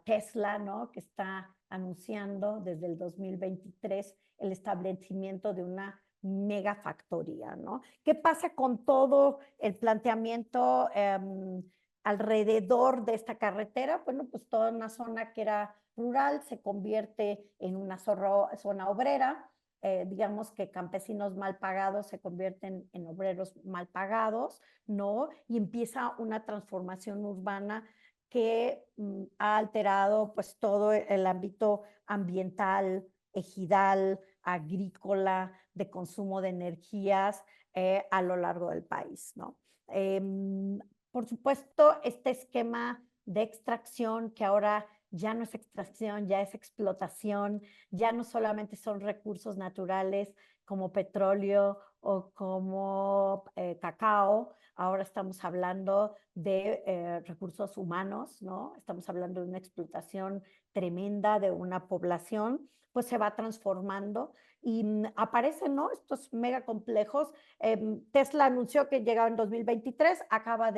Tesla, ¿no? Que está anunciando desde el 2023 el establecimiento de una megafactoría, ¿no? ¿Qué pasa con todo el planteamiento alrededor de esta carretera? Bueno, pues toda una zona que era rural se convierte en una zona obrera, digamos que campesinos mal pagados se convierten en obreros mal pagados, ¿no? Y empieza una transformación urbana que ha alterado pues todo el ámbito ambiental, ejidal, agrícola, de consumo de energías a lo largo del país, ¿no? Por supuesto, este esquema de extracción que ahora ya no es extracción, ya es explotación, ya no solamente son recursos naturales como petróleo o como cacao, ahora estamos hablando de recursos humanos, ¿no? Estamos hablando de una explotación tremenda de una población, pues se va transformando y aparecen, ¿no? Estos mega complejos. Tesla anunció que llegaba en 2023, acaba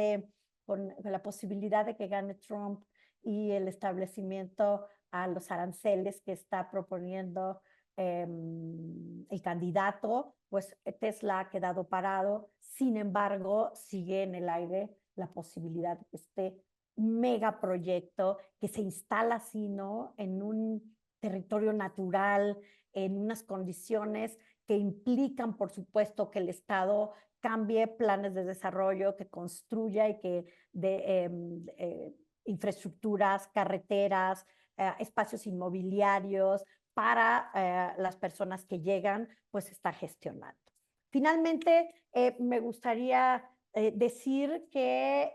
con la posibilidad de que gane Trump y el establecimiento a los aranceles que está proponiendo el candidato, pues Tesla ha quedado parado. Sin embargo, sigue en el aire la posibilidad de que este megaproyecto que se instala así, ¿no? En un territorio natural, en unas condiciones que implican, por supuesto, que el Estado cambie planes de desarrollo, que construya y que de infraestructuras, carreteras, espacios inmobiliarios para las personas que llegan, pues está gestionando. Finalmente, me gustaría decir que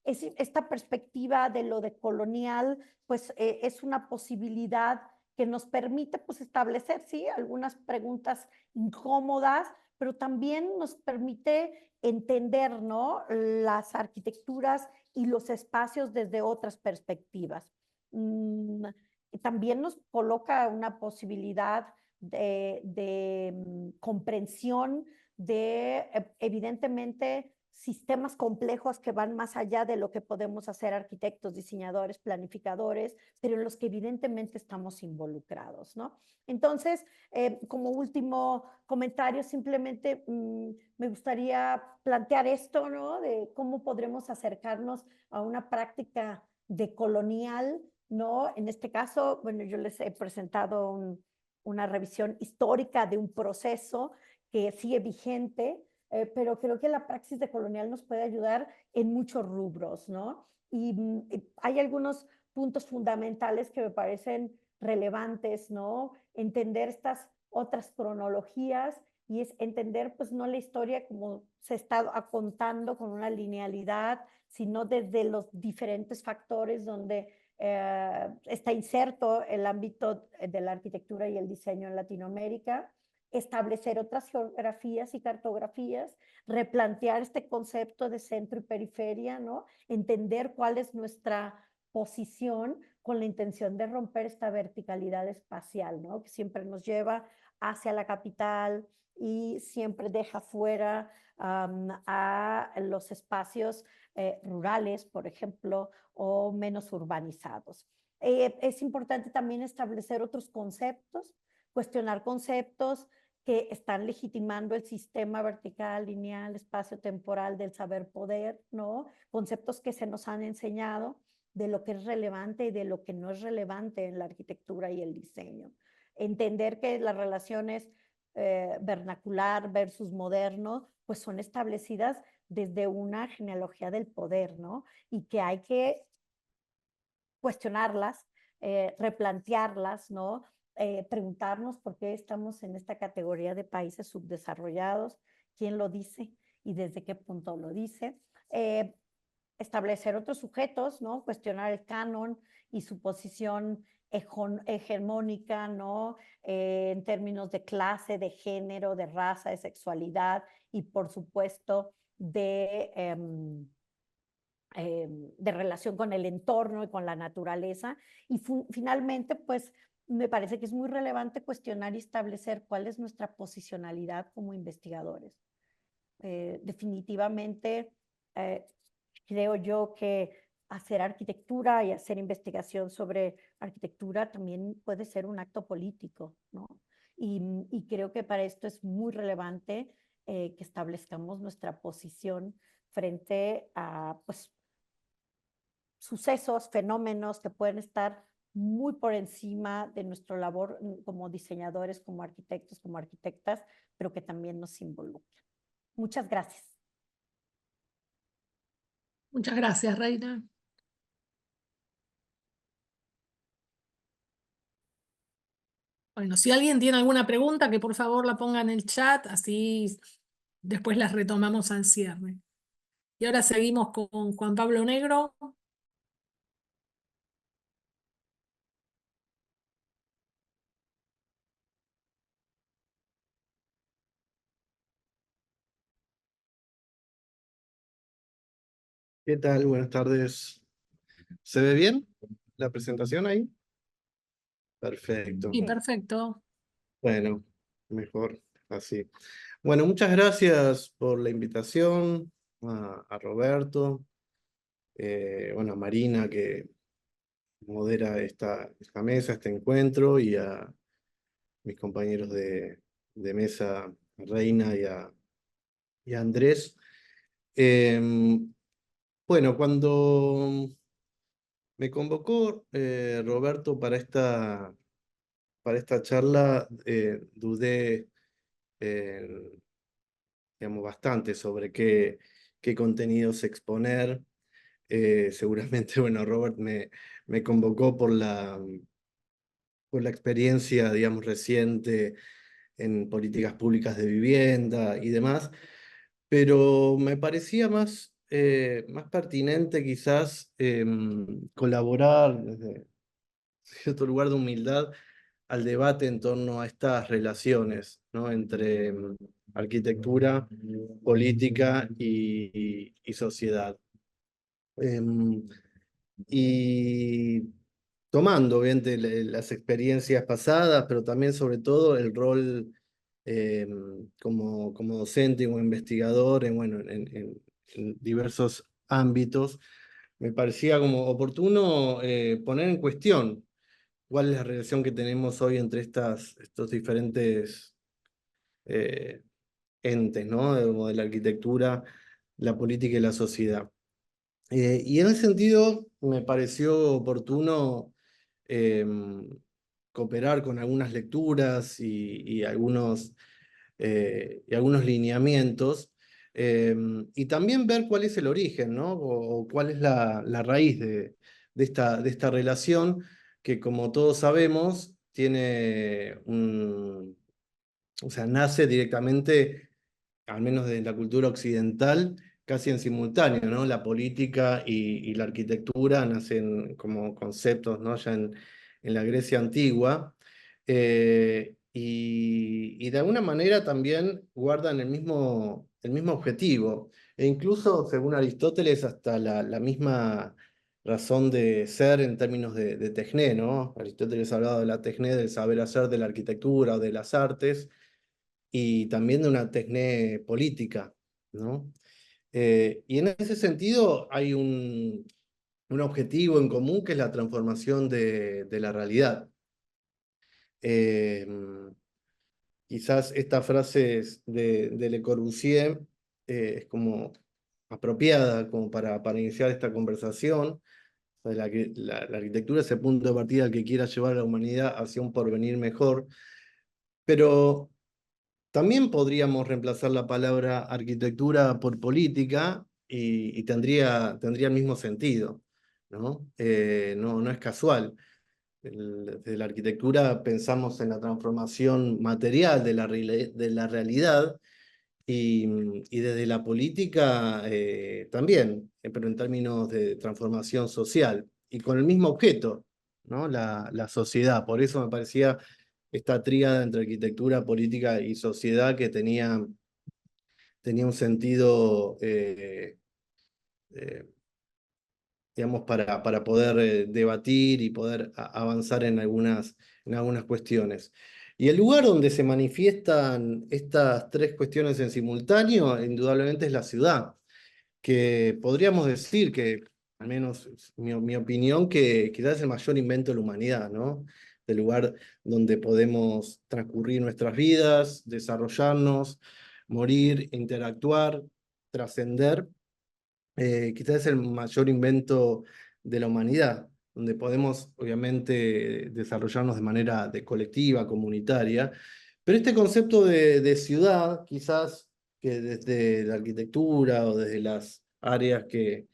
esta perspectiva de lo decolonial, pues es una posibilidad que nos permite pues establecer, sí, algunas preguntas incómodas, pero también nos permite entender, ¿no? Las arquitecturas y los espacios desde otras perspectivas. También nos coloca una posibilidad de comprensión de, evidentemente, sistemas complejos que van más allá de lo que podemos hacer arquitectos, diseñadores, planificadores, pero en los que evidentemente estamos involucrados, ¿no? Entonces, como último comentario, simplemente me gustaría plantear esto, ¿no? De cómo podremos acercarnos a una práctica decolonial, ¿no? En este caso, bueno, yo les he presentado una revisión histórica de un proceso que sigue vigente, pero creo que la praxis decolonial nos puede ayudar en muchos rubros, ¿no? Y hay algunos puntos fundamentales que me parecen relevantes, ¿no? Entender estas otras cronologías y es entender, pues, no la historia como se está contando con una linealidad, sino desde los diferentes factores donde está inserto el ámbito de la arquitectura y el diseño en Latinoamérica, establecer otras geografías y cartografías, replantear este concepto de centro y periferia, ¿no? Entender cuál es nuestra posición con la intención de romper esta verticalidad espacial, ¿no? Que siempre nos lleva hacia la capital y siempre deja fuera a los espacios rurales, por ejemplo, o menos urbanizados. Es importante también establecer otros conceptos, cuestionar conceptos que están legitimando el sistema vertical, lineal, espacio-temporal del saber-poder, ¿no? Conceptos que se nos han enseñado de lo que es relevante y de lo que no es relevante en la arquitectura y el diseño. Entender que las relaciones vernacular versus moderno, pues son establecidas desde una genealogía del poder, ¿no? Y que hay que cuestionarlas, replantearlas, ¿no? Preguntarnos por qué estamos en esta categoría de países subdesarrollados, quién lo dice y desde qué punto lo dice. Establecer otros sujetos, ¿no? Cuestionar el canon y su posición hegemónica, ¿no? En términos de clase, de género, de raza, de sexualidad y por supuesto de relación con el entorno y con la naturaleza. Y finalmente, pues me parece que es muy relevante cuestionar y establecer cuál es nuestra posicionalidad como investigadores. Definitivamente, creo yo que hacer arquitectura y hacer investigación sobre arquitectura también puede ser un acto político, ¿no? Y creo que para esto es muy relevante que establezcamos nuestra posición frente a, pues, sucesos, fenómenos que pueden estar muy por encima de nuestra labor como diseñadores, como arquitectos, como arquitectas, pero que también nos involucran. Muchas gracias. Muchas gracias, Reina. Bueno, si alguien tiene alguna pregunta, que por favor la ponga en el chat, así después las retomamos al cierre. Y ahora seguimos con Juan Pablo Negro. ¿Qué tal? Buenas tardes. ¿Se ve bien la presentación ahí? Perfecto. Y perfecto. Bueno, mejor así. Bueno, muchas gracias por la invitación a Roberto, bueno, a Marina que modera esta mesa, este encuentro, y a mis compañeros de mesa, a Reina y a Andrés. Bueno, cuando me convocó Roberto para esta charla, dudé digamos, bastante sobre qué contenidos exponer. Seguramente, bueno, Robert me convocó por la experiencia, digamos, reciente en políticas públicas de vivienda y demás, pero me parecía más pertinente quizás colaborar desde cierto lugar de humildad al debate en torno a estas relaciones, ¿no? Entre arquitectura, política y sociedad. Y tomando, obviamente, las experiencias pasadas, pero también, sobre todo, el rol como docente o investigador bueno, en diversos ámbitos, me parecía como oportuno poner en cuestión cuál es la relación que tenemos hoy entre estos diferentes entes, ¿no? De la arquitectura, la política y la sociedad. Y en ese sentido me pareció oportuno cooperar con algunas lecturas y algunos lineamientos, y también ver cuál es el origen, ¿no? O cuál es la raíz de esta relación que, como todos sabemos, o sea, nace directamente, al menos de la cultura occidental, casi en simultáneo, ¿no? La política y la arquitectura nacen como conceptos, ¿no? Ya en la Grecia antigua, y de alguna manera también guardan el mismo objetivo, e incluso, según Aristóteles, hasta la misma razón de ser en términos de tecné, ¿no? Aristóteles ha hablado de la tecné, del saber hacer de la arquitectura o de las artes, y también de una tecné política, ¿no? Y en ese sentido hay un objetivo en común, que es la transformación de la realidad. Quizás esta frase de Le Corbusier es como apropiada como para iniciar esta conversación. O sea, la arquitectura es el punto de partida que quiera llevar a la humanidad hacia un porvenir mejor, pero También podríamos reemplazar la palabra arquitectura por política y tendría el mismo sentido, ¿no? No es casual. Desde la arquitectura pensamos en la transformación material de la realidad y desde la política también, pero en términos de transformación social y con el mismo objeto, ¿no? La sociedad. Por eso me parecía esta tríada entre arquitectura, política y sociedad que tenía un sentido, digamos, para poder debatir y poder avanzar en algunas cuestiones. Y el lugar donde se manifiestan estas tres cuestiones en simultáneo, indudablemente es la ciudad, que podríamos decir que, al menos es mi opinión, que quizás es el mayor invento de la humanidad, ¿no? El lugar donde podemos transcurrir nuestras vidas, desarrollarnos, morir, interactuar, trascender. Quizás es el mayor invento de la humanidad, donde podemos, obviamente, desarrollarnos de manera colectiva, comunitaria. Pero este concepto de ciudad, quizás que desde la arquitectura o desde las áreas que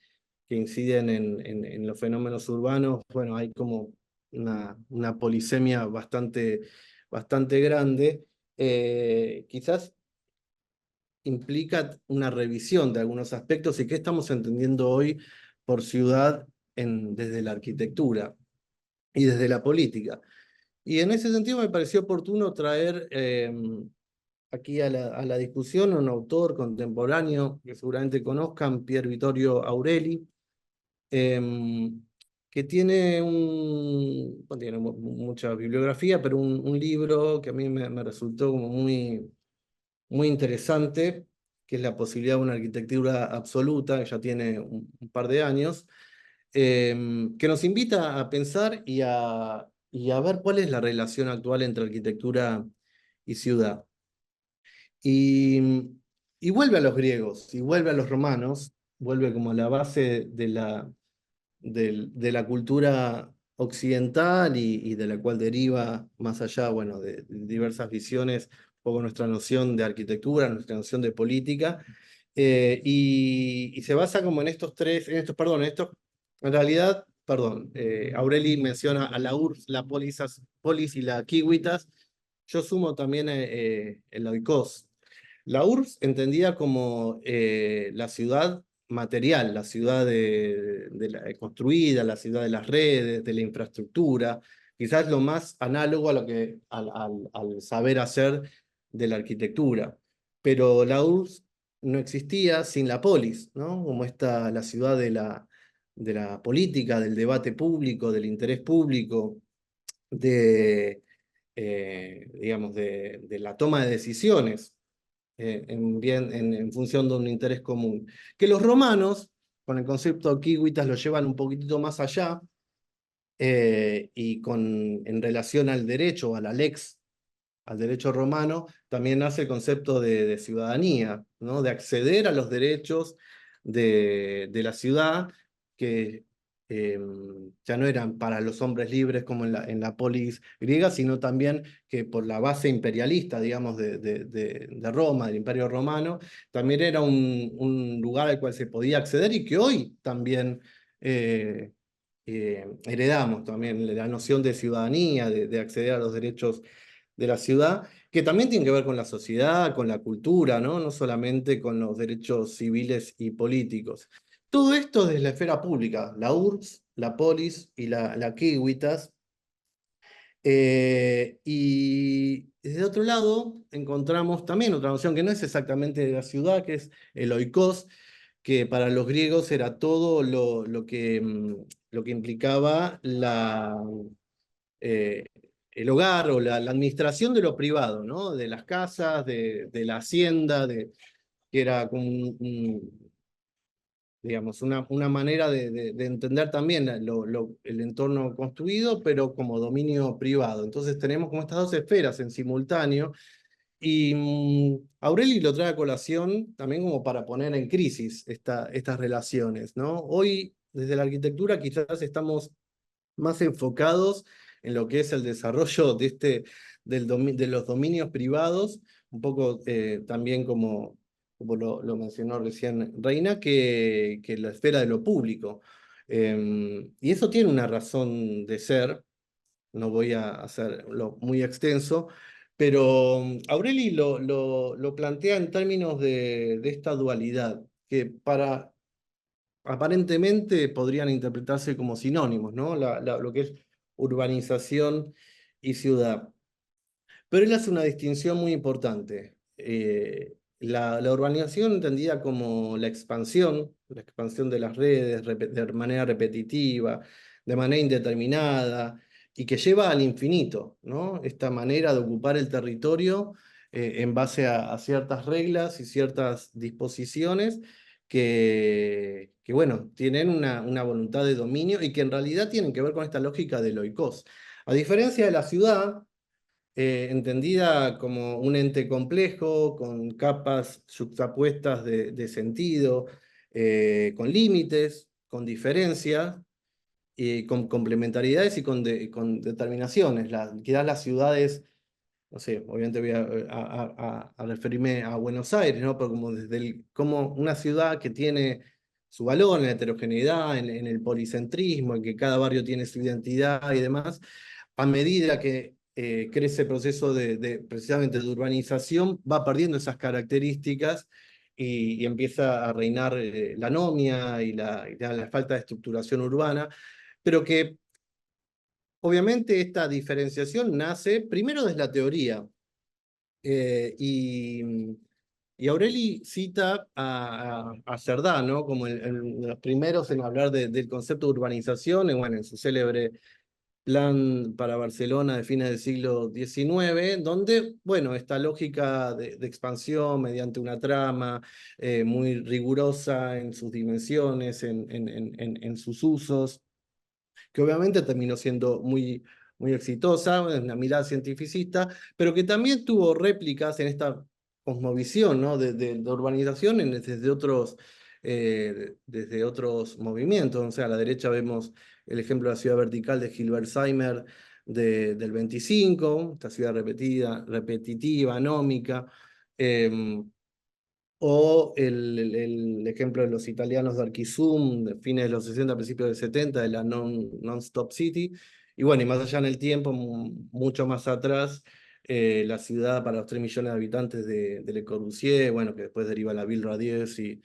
inciden en los fenómenos urbanos, bueno, hay como una polisemia bastante grande. Quizás implica una revisión de algunos aspectos y qué estamos entendiendo hoy por ciudad desde la arquitectura y desde la política. Y en ese sentido me pareció oportuno traer aquí a la discusión a un autor contemporáneo que seguramente conozcan, Pier Vittorio Aureli, que tiene no tiene mucha bibliografía, pero un libro que a mí me resultó como muy interesante, que es la posibilidad de una arquitectura absoluta, que ya tiene un par de años, que nos invita a pensar y a ver cuál es la relación actual entre arquitectura y ciudad. Y vuelve a los griegos, y vuelve a los romanos, vuelve como a la base de la cultura occidental y de la cual deriva, más allá, bueno, de diversas visiones, un poco nuestra noción de arquitectura, nuestra noción de política, y se basa como en estos tres, en realidad, perdón, Aureli menciona a la URSS, la polis y la kiwitas, yo sumo también el oikos. La URSS entendida como la ciudad material, la ciudad construida, la ciudad de las redes, de la infraestructura, quizás lo más análogo a al saber hacer de la arquitectura. Pero la URSS no existía sin la polis, ¿no? Como la ciudad de la política, del debate público, del interés público, digamos, de la toma de decisiones en función de un interés común. Que los romanos, con el concepto de kiwitas, lo llevan un poquitito más allá, y en relación al derecho, a la lex, al derecho romano, también nace el concepto de ciudadanía, ¿no? De acceder a los derechos de la ciudad, que ya no eran para los hombres libres como en la polis griega, sino también que por la base imperialista, digamos, de Roma, del Imperio Romano, también era un lugar al cual se podía acceder y que hoy también heredamos también la noción de ciudadanía, de acceder a los derechos de la ciudad, que también tiene que ver con la sociedad, con la cultura, ¿no? No solamente con los derechos civiles y políticos. Todo esto desde la esfera pública, la URSS, la polis y la kiwitas. Y desde otro lado encontramos también otra noción que no es exactamente de la ciudad, que es el oikos, que para los griegos era todo lo que implicaba el hogar o la administración de lo privado, ¿no? De las casas, de la hacienda, que era como digamos, una manera de entender también el entorno construido, pero como dominio privado. Entonces tenemos como estas dos esferas en simultáneo, y Aureli lo trae a colación también como para poner en crisis estas relaciones, ¿no? Hoy, desde la arquitectura, quizás estamos más enfocados en lo que es el desarrollo de los dominios privados, un poco también como lo mencionó recién Reina, que la esfera de lo público. Y eso tiene una razón de ser, no voy a hacerlo muy extenso, pero Aureli lo plantea en términos de esta dualidad, que aparentemente podrían interpretarse como sinónimos, ¿no? Lo que es urbanización y ciudad. Pero él hace una distinción muy importante. La urbanización entendida como la expansión de las redes de manera repetitiva, de manera indeterminada, y que lleva al infinito, ¿no? Esta manera de ocupar el territorio en base a ciertas reglas y ciertas disposiciones bueno, tienen una voluntad de dominio y que en realidad tienen que ver con esta lógica del oikos. A diferencia de la ciudad, entendida como un ente complejo, con capas yuxtapuestas de sentido, con límites, con diferencias, y con complementariedades y con determinaciones. Quizás las ciudades, no sé, obviamente voy a referirme a Buenos Aires, ¿no? Pero como una ciudad que tiene su valor en la heterogeneidad, en el policentrismo, en que cada barrio tiene su identidad y demás, a medida que crece el proceso precisamente de urbanización, va perdiendo esas características y empieza a reinar la anomia y la falta de estructuración urbana, pero que obviamente esta diferenciación nace primero desde la teoría, y Aureli cita a Cerdá, ¿no? Como los primeros en hablar del concepto de urbanización, bueno, en su célebre Plan para Barcelona de fines del siglo XIX, donde, bueno, esta lógica de expansión mediante una trama muy rigurosa en sus dimensiones, en sus usos, que obviamente terminó siendo muy exitosa, una mirada cientificista, pero que también tuvo réplicas en esta cosmovisión, ¿no? de urbanización desde otros movimientos. O sea, a la derecha vemos el ejemplo de la ciudad vertical de Hilbersheimer del 25, esta ciudad repetitiva, anómica, o el ejemplo de los italianos de Arquisum, de fines de los 60, principios de 70, de la Non-Stop City. Y bueno, y más allá en el tiempo, mucho más atrás, la ciudad para los 3 millones de habitantes de Le Corbusier, bueno, que después deriva la Ville Radius y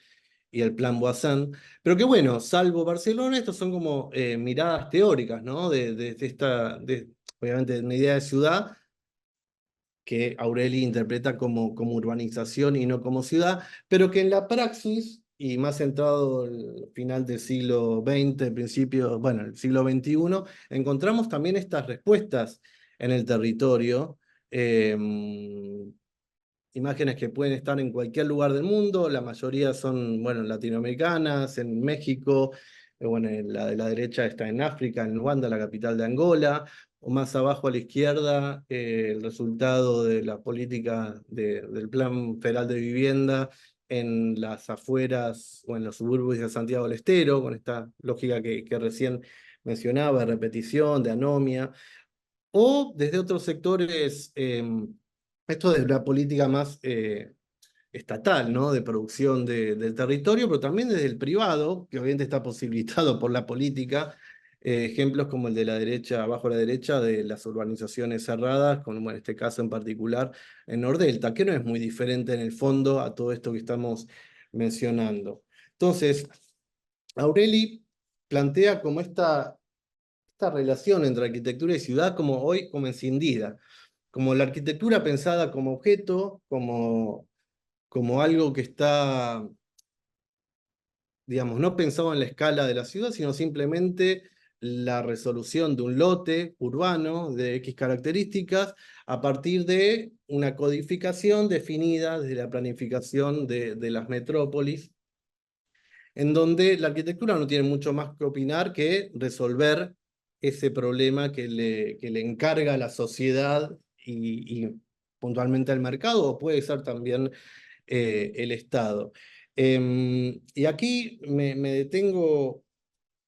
el Plan Boissin. Pero que bueno, salvo Barcelona, estos son como miradas teóricas, ¿no? Obviamente, una idea de ciudad que Aureli interpreta como urbanización y no como ciudad, pero que en la praxis, y más centrado al final del siglo XX, principio, bueno, el siglo XXI, encontramos también estas respuestas en el territorio, imágenes que pueden estar en cualquier lugar del mundo, la mayoría son, bueno, latinoamericanas, en México, bueno, la de la derecha está en África, en Luanda, la capital de Angola, o más abajo a la izquierda, el resultado de la política del Plan Federal de Vivienda en las afueras o en los suburbios de Santiago del Estero, con esta lógica que recién mencionaba, de repetición, de anomia, o desde otros sectores, esto es la política más estatal, ¿no? De producción del territorio, pero también desde el privado, que obviamente está posibilitado por la política. Ejemplos como el de la derecha, abajo a la derecha, de las urbanizaciones cerradas, como en este caso en particular en Nordelta, que no es muy diferente en el fondo a todo esto que estamos mencionando. Entonces, Aureli plantea como esta relación entre arquitectura y ciudad como encendida, como la arquitectura pensada como objeto, como algo que está, digamos, no pensado en la escala de la ciudad, sino simplemente la resolución de un lote urbano de X características a partir de una codificación definida desde la planificación de las metrópolis, en donde la arquitectura no tiene mucho más que opinar que resolver ese problema que le encarga a la sociedad y puntualmente al mercado, o puede ser también el Estado. Y aquí me detengo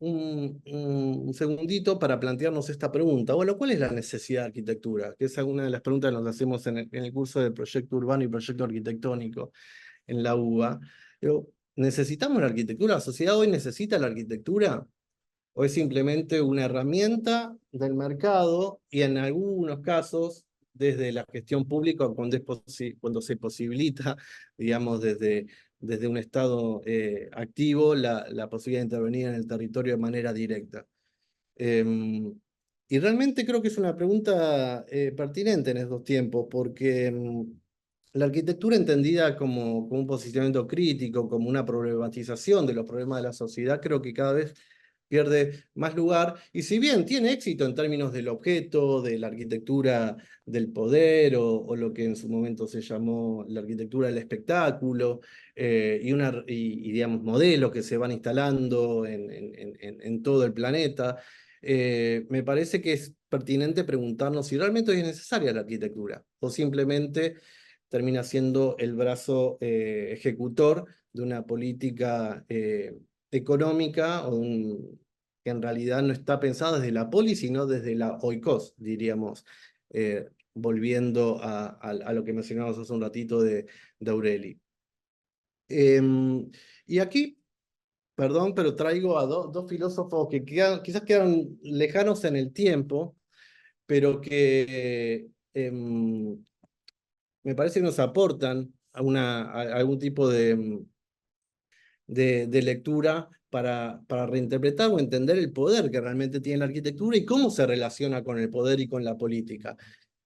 un segundito para plantearnos esta pregunta. Bueno, ¿cuál es la necesidad de arquitectura? Que es una de las preguntas que nos hacemos en el curso de proyecto urbano y proyecto arquitectónico en la UBA. Pero, ¿necesitamos la arquitectura? ¿La sociedad hoy necesita la arquitectura? ¿O es simplemente una herramienta del mercado y en algunos casos, desde la gestión pública, cuando se posibilita, digamos, desde un Estado activo, la posibilidad de intervenir en el territorio de manera directa? Y realmente creo que es una pregunta pertinente en estos tiempos, porque la arquitectura entendida como un posicionamiento crítico, como una problematización de los problemas de la sociedad, creo que cada vez pierde más lugar, y si bien tiene éxito en términos del objeto, de la arquitectura del poder, o lo que en su momento se llamó la arquitectura del espectáculo, digamos, modelos que se van instalando en todo el planeta, me parece que es pertinente preguntarnos si realmente es necesaria la arquitectura, o simplemente termina siendo el brazo ejecutor de una política económica, que en realidad no está pensada desde la poli, sino desde la oikos, diríamos, volviendo a lo que mencionamos hace un ratito de Aureli. Y aquí, perdón, pero traigo a dos filósofos que quizás quedan lejanos en el tiempo, pero que me parece que nos aportan a algún tipo de lectura para reinterpretar o entender el poder que realmente tiene la arquitectura y cómo se relaciona con el poder y con la política.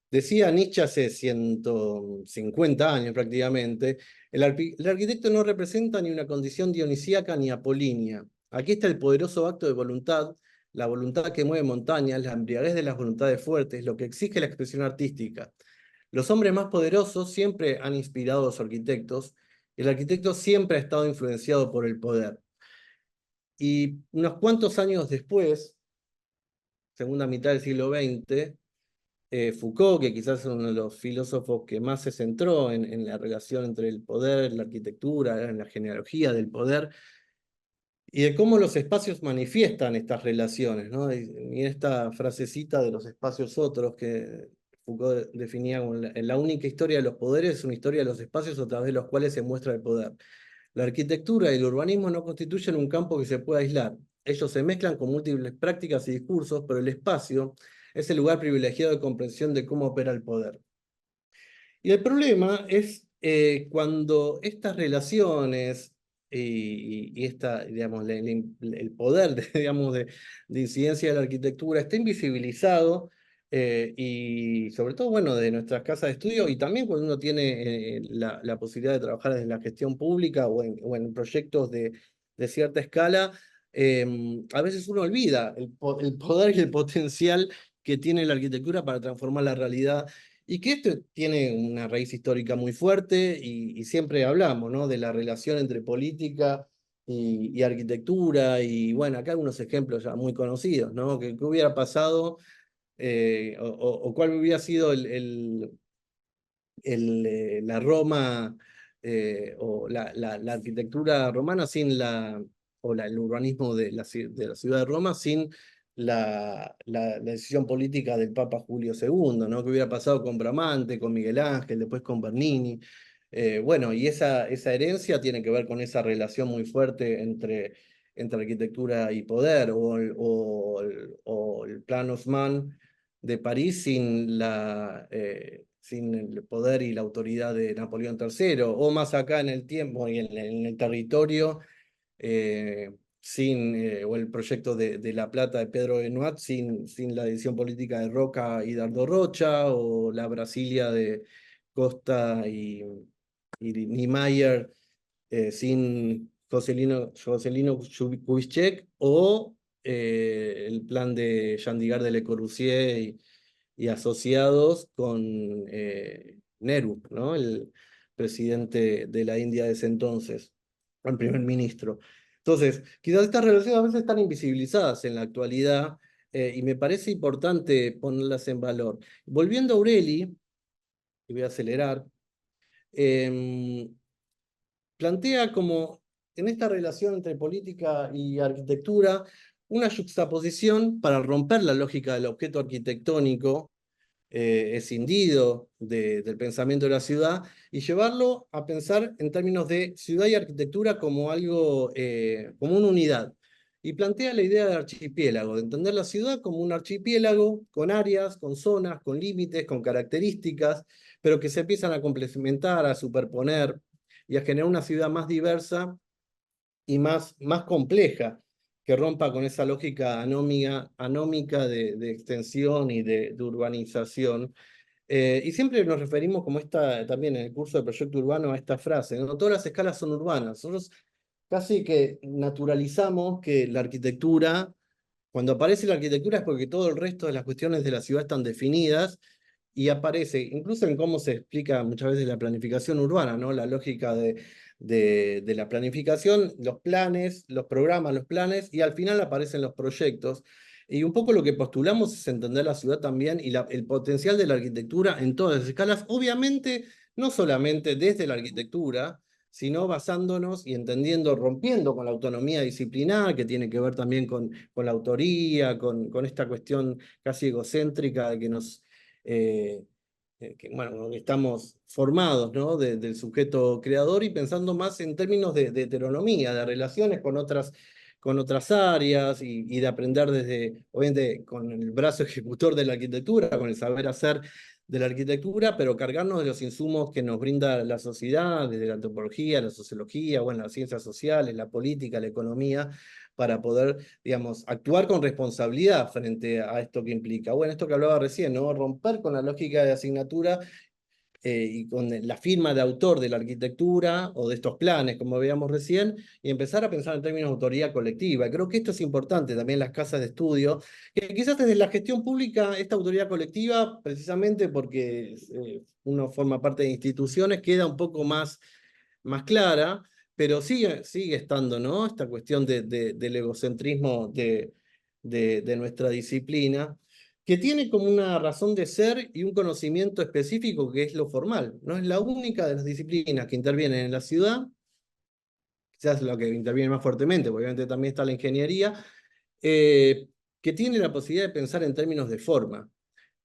Decía Nietzsche hace 150 años prácticamente, el arquitecto no representa ni una condición dionisíaca ni apolínea. Aquí está el poderoso acto de voluntad, la voluntad que mueve montañas, la embriaguez de las voluntades fuertes, lo que exige la expresión artística. Los hombres más poderosos siempre han inspirado a los arquitectos, el arquitecto siempre ha estado influenciado por el poder. Y unos cuantos años después, segunda mitad del siglo XX, Foucault, que quizás es uno de los filósofos que más se centró en la relación entre el poder, la arquitectura, en la genealogía del poder, y de cómo los espacios manifiestan estas relaciones, ¿no? Y esta frasecita de los espacios otros que Foucault definía como la única historia de los poderes es una historia de los espacios a través de los cuales se muestra el poder. La arquitectura y el urbanismo no constituyen un campo que se pueda aislar. Ellos se mezclan con múltiples prácticas y discursos, pero el espacio es el lugar privilegiado de comprensión de cómo opera el poder. Y el problema es cuando estas relaciones digamos, el poder digamos, de incidencia de la arquitectura está invisibilizado, y sobre todo, bueno, de nuestras casas de estudio, y también cuando uno tiene la posibilidad de trabajar desde la gestión pública o en proyectos de cierta escala, a veces uno olvida el poder y el potencial que tiene la arquitectura para transformar la realidad, y que esto tiene una raíz histórica muy fuerte, y siempre hablamos, ¿no?, de la relación entre política y arquitectura, y bueno, acá algunos ejemplos ya muy conocidos, ¿no? ¿Qué hubiera pasado, o cuál hubiera sido la Roma, o la arquitectura romana sin el urbanismo de la ciudad de Roma sin la decisión política del Papa Julio II, ¿no? ¿Qué hubiera pasado con Bramante, con Miguel Ángel, después con Bernini? Bueno, y esa herencia tiene que ver con esa relación muy fuerte entre arquitectura y poder, o el Plan Haussmann de París sin el poder y la autoridad de Napoleón III, o más acá en el tiempo y en el territorio, o el proyecto de La Plata de Pedro Benoit, sin la decisión política de Roca y Dardo Rocha, o la Brasilia de Costa y Niemeyer, sin Joselino Kubitschek, o el plan de Jean Digard de Le Corbusier y asociados con Nehru, ¿no?, el presidente de la India de ese entonces, el primer ministro. Entonces, quizás estas relaciones a veces están invisibilizadas en la actualidad, y me parece importante ponerlas en valor. Volviendo a Aureli, y voy a acelerar, plantea como en esta relación entre política y arquitectura una yuxtaposición para romper la lógica del objeto arquitectónico escindido del pensamiento de la ciudad y llevarlo a pensar en términos de ciudad y arquitectura como algo, como una unidad. Y plantea la idea de archipiélago, de entender la ciudad como un archipiélago con áreas, con zonas, con límites, con características, pero que se empiezan a complementar, a superponer y a generar una ciudad más diversa y más compleja, que rompa con esa lógica anómica de extensión y de urbanización. Y siempre nos referimos, como también en el curso de proyecto urbano, a esta frase, ¿no? Todas las escalas son urbanas. Nosotros casi que naturalizamos que la arquitectura, cuando aparece la arquitectura es porque todo el resto de las cuestiones de la ciudad están definidas, y aparece incluso en cómo se explica muchas veces la planificación urbana, ¿no? La lógica de la planificación, los planes, los programas, los planes, y al final aparecen los proyectos. Y un poco lo que postulamos es entender la ciudad también y el potencial de la arquitectura en todas las escalas, obviamente no solamente desde la arquitectura, sino basándonos y entendiendo, rompiendo con la autonomía disciplinar, que tiene que ver también con la autoría, con esta cuestión casi egocéntrica de que bueno, estamos formados, ¿no? del sujeto creador, y pensando más en términos de heteronomía, de relaciones con otras áreas, y de aprender desde, obviamente, con el brazo ejecutor de la arquitectura, con el saber hacer de la arquitectura, pero cargarnos de los insumos que nos brinda la sociedad, desde la antropología, la sociología, bueno, las ciencias sociales, la política, la economía, para poder, digamos, actuar con responsabilidad frente a esto que implica. Bueno, esto que hablaba recién, ¿no? Romper con la lógica de asignatura y con la firma de autor de la arquitectura o de estos planes, como veíamos recién, y empezar a pensar en términos de autoría colectiva. Creo que esto es importante también en las casas de estudio, que quizás desde la gestión pública esta autoridad colectiva, precisamente porque uno forma parte de instituciones, queda un poco más clara, pero sigue estando, ¿no? Esta cuestión del egocentrismo de nuestra disciplina, que tiene como una razón de ser y un conocimiento específico que es lo formal. No es la única de las disciplinas que intervienen en la ciudad, quizás la que interviene más fuertemente, porque obviamente también está la ingeniería, que tiene la posibilidad de pensar en términos de forma.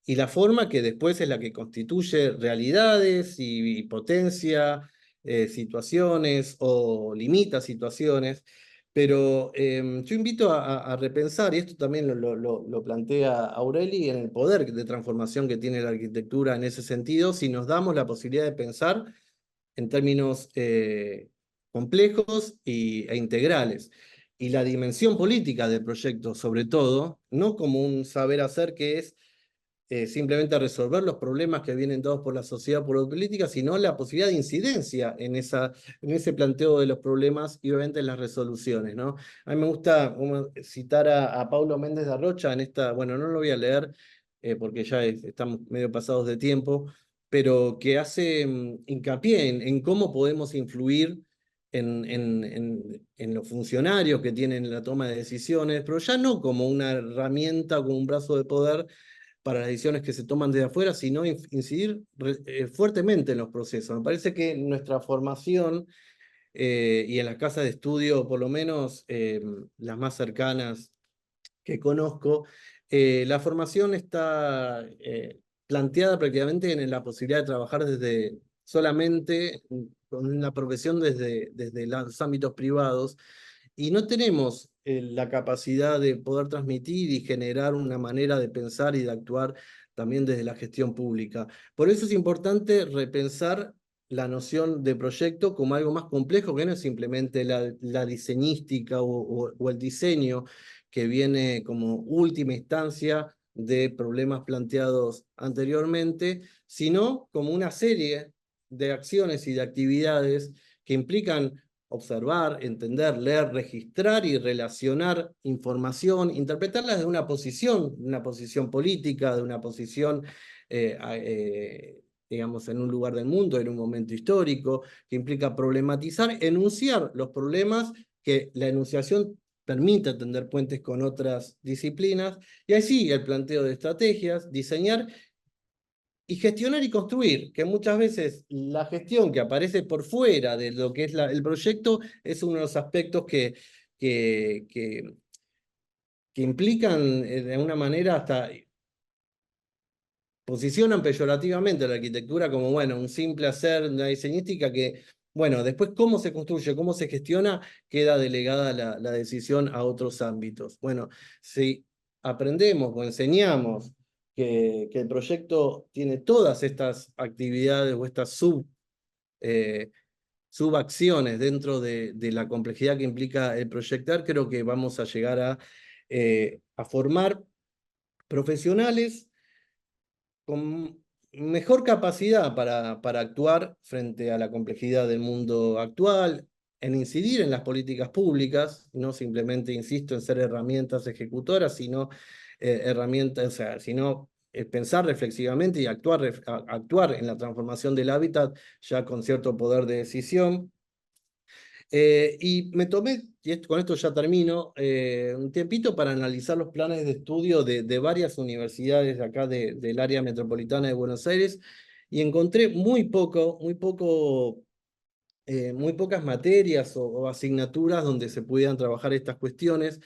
Y la forma que después es la que constituye realidades y potencia situaciones o limita situaciones. Pero yo invito a repensar, y esto también lo plantea Aureli, en el poder de transformación que tiene la arquitectura en ese sentido, si nos damos la posibilidad de pensar en términos complejos e integrales. Y la dimensión política del proyecto, sobre todo, no como un saber hacer que es simplemente resolver los problemas que vienen dados por la sociedad, por la política, sino la posibilidad de incidencia en ese planteo de los problemas y obviamente en las resoluciones, ¿no? A mí me gusta citar a Paulo Méndez de Rocha en esta, bueno, no lo voy a leer porque ya estamos medio pasados de tiempo, pero que hace hincapié en cómo podemos influir en los funcionarios que tienen la toma de decisiones, pero ya no como una herramienta o como un brazo de poder para las decisiones que se toman desde afuera, sino incidir fuertemente en los procesos. Me parece que nuestra formación y en las casas de estudio, por lo menos las más cercanas que conozco, la formación está planteada prácticamente en la posibilidad de trabajar solamente con una profesión desde los ámbitos privados, y no tenemos la capacidad de poder transmitir y generar una manera de pensar y de actuar también desde la gestión pública. Por eso es importante repensar la noción de proyecto como algo más complejo, que no es simplemente la diseñística o el diseño que viene como última instancia de problemas planteados anteriormente, sino como una serie de acciones y de actividades que implican observar, entender, leer, registrar y relacionar información, interpretarla desde una posición política, de una posición, digamos, en un lugar del mundo, en un momento histórico, que implica problematizar, enunciar los problemas, que la enunciación permite tender puentes con otras disciplinas, y así el planteo de estrategias, diseñar y gestionar y construir, que muchas veces la gestión que aparece por fuera de lo que es el proyecto es uno de los aspectos que que implican de alguna manera hasta posicionan peyorativamente la arquitectura como, bueno, un simple hacer, una diseñística que, bueno, después cómo se construye, cómo se gestiona, queda delegada la decisión a otros ámbitos. Bueno, si aprendemos o enseñamos que el proyecto tiene todas estas actividades o estas subacciones dentro de la complejidad que implica el proyectar, creo que vamos a llegar a formar profesionales con mejor capacidad para actuar frente a la complejidad del mundo actual, en incidir en las políticas públicas, no simplemente, insisto, en ser herramientas ejecutoras, sino herramientas, o sea, sino pensar reflexivamente y actuar en la transformación del hábitat ya con cierto poder de decisión. Y me tomé, con esto ya termino, un tiempito para analizar los planes de estudio de varias universidades de acá del área metropolitana de Buenos Aires y encontré muy pocas materias o asignaturas donde se pudieran trabajar estas cuestiones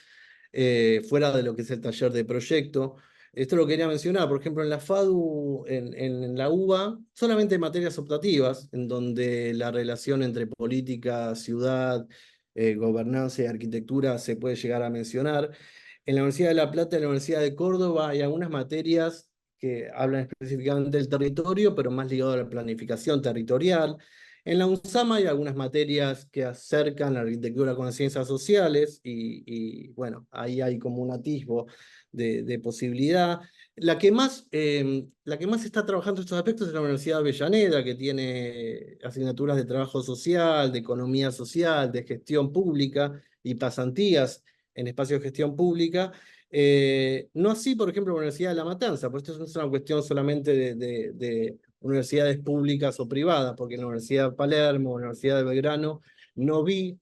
fuera de lo que es el taller de proyecto. Esto lo quería mencionar, por ejemplo, en la FADU, en la UBA, solamente hay materias optativas, en donde la relación entre política, ciudad, gobernanza y arquitectura se puede llegar a mencionar. En la Universidad de La Plata y la Universidad de Córdoba hay algunas materias que hablan específicamente del territorio, pero más ligado a la planificación territorial. En la UNSAM hay algunas materias que acercan la arquitectura con las ciencias sociales bueno, ahí hay como un atisbo de posibilidad. La que más está trabajando estos aspectos es la Universidad de Avellaneda, que tiene asignaturas de trabajo social, de economía social, de gestión pública y pasantías en espacios de gestión pública. No así, por ejemplo, la Universidad de La Matanza, pues esto no es una cuestión solamente de universidades públicas o privadas, porque en la Universidad de Palermo, en la Universidad de Belgrano, no vi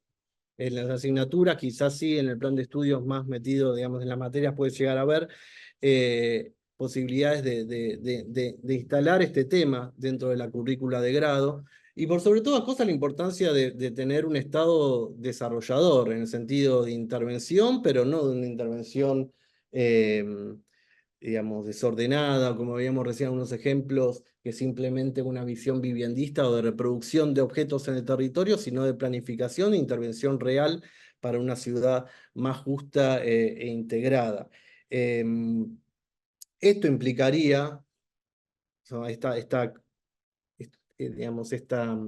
en las asignaturas, quizás sí en el plan de estudios más metido, digamos, en las materias puede llegar a ver posibilidades de instalar este tema dentro de la currícula de grado, y por sobre todas cosas la importancia de tener un Estado desarrollador, en el sentido de intervención, pero no de una intervención digamos, desordenada, como veíamos recién unos ejemplos, que simplemente una visión viviendista o de reproducción de objetos en el territorio, sino de planificación e intervención real para una ciudad más justa e integrada. Esto implicaría, o sea, digamos, esta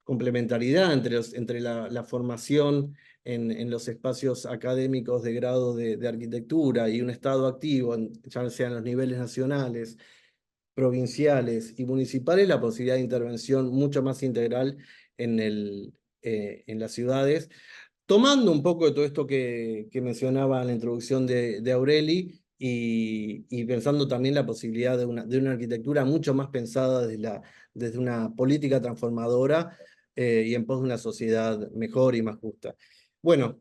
complementariedad entre la formación en los espacios académicos de grado de arquitectura y un Estado activo, ya sea en los niveles nacionales, provinciales y municipales, la posibilidad de intervención mucho más integral en las ciudades, tomando un poco de todo esto que mencionaba en la introducción de Aureli, y pensando también la posibilidad de una arquitectura mucho más pensada desde una política transformadora y en pos de una sociedad mejor y más justa. Bueno,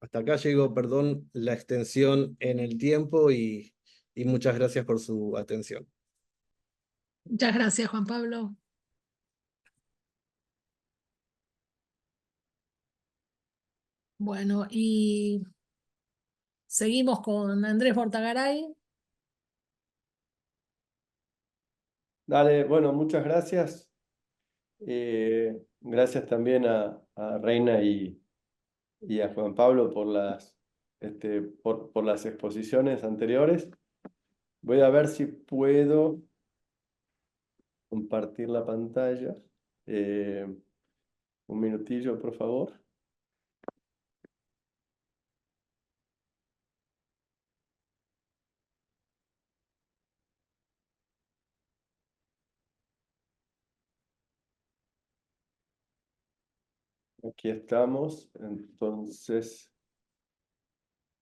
hasta acá llegó, perdón, la extensión en el tiempo y muchas gracias por su atención. Muchas gracias, Juan Pablo. Bueno, y seguimos con Andrés Bortagaray. Dale, bueno, muchas gracias. Gracias también a Reina y a Juan Pablo por por las exposiciones anteriores. Voy a ver si puedo compartir la pantalla. Un minutillo, por favor. Aquí estamos. Entonces,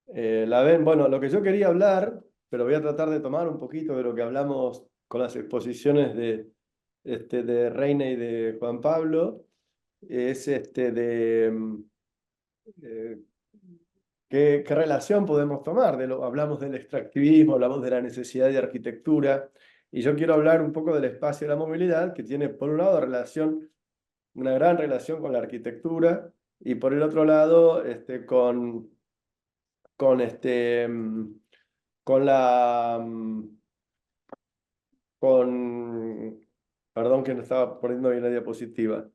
la ven, bueno, lo que yo quería hablar, pero voy a tratar de tomar un poquito de lo que hablamos con las exposiciones de Reina y de Juan Pablo, es ¿qué relación podemos tomar? Hablamos del extractivismo, hablamos de la necesidad de arquitectura, y yo quiero hablar un poco del espacio de la movilidad, que tiene por un lado una gran relación con la arquitectura, y por el otro lado con con con perdón que no estaba poniendo bien la diapositiva,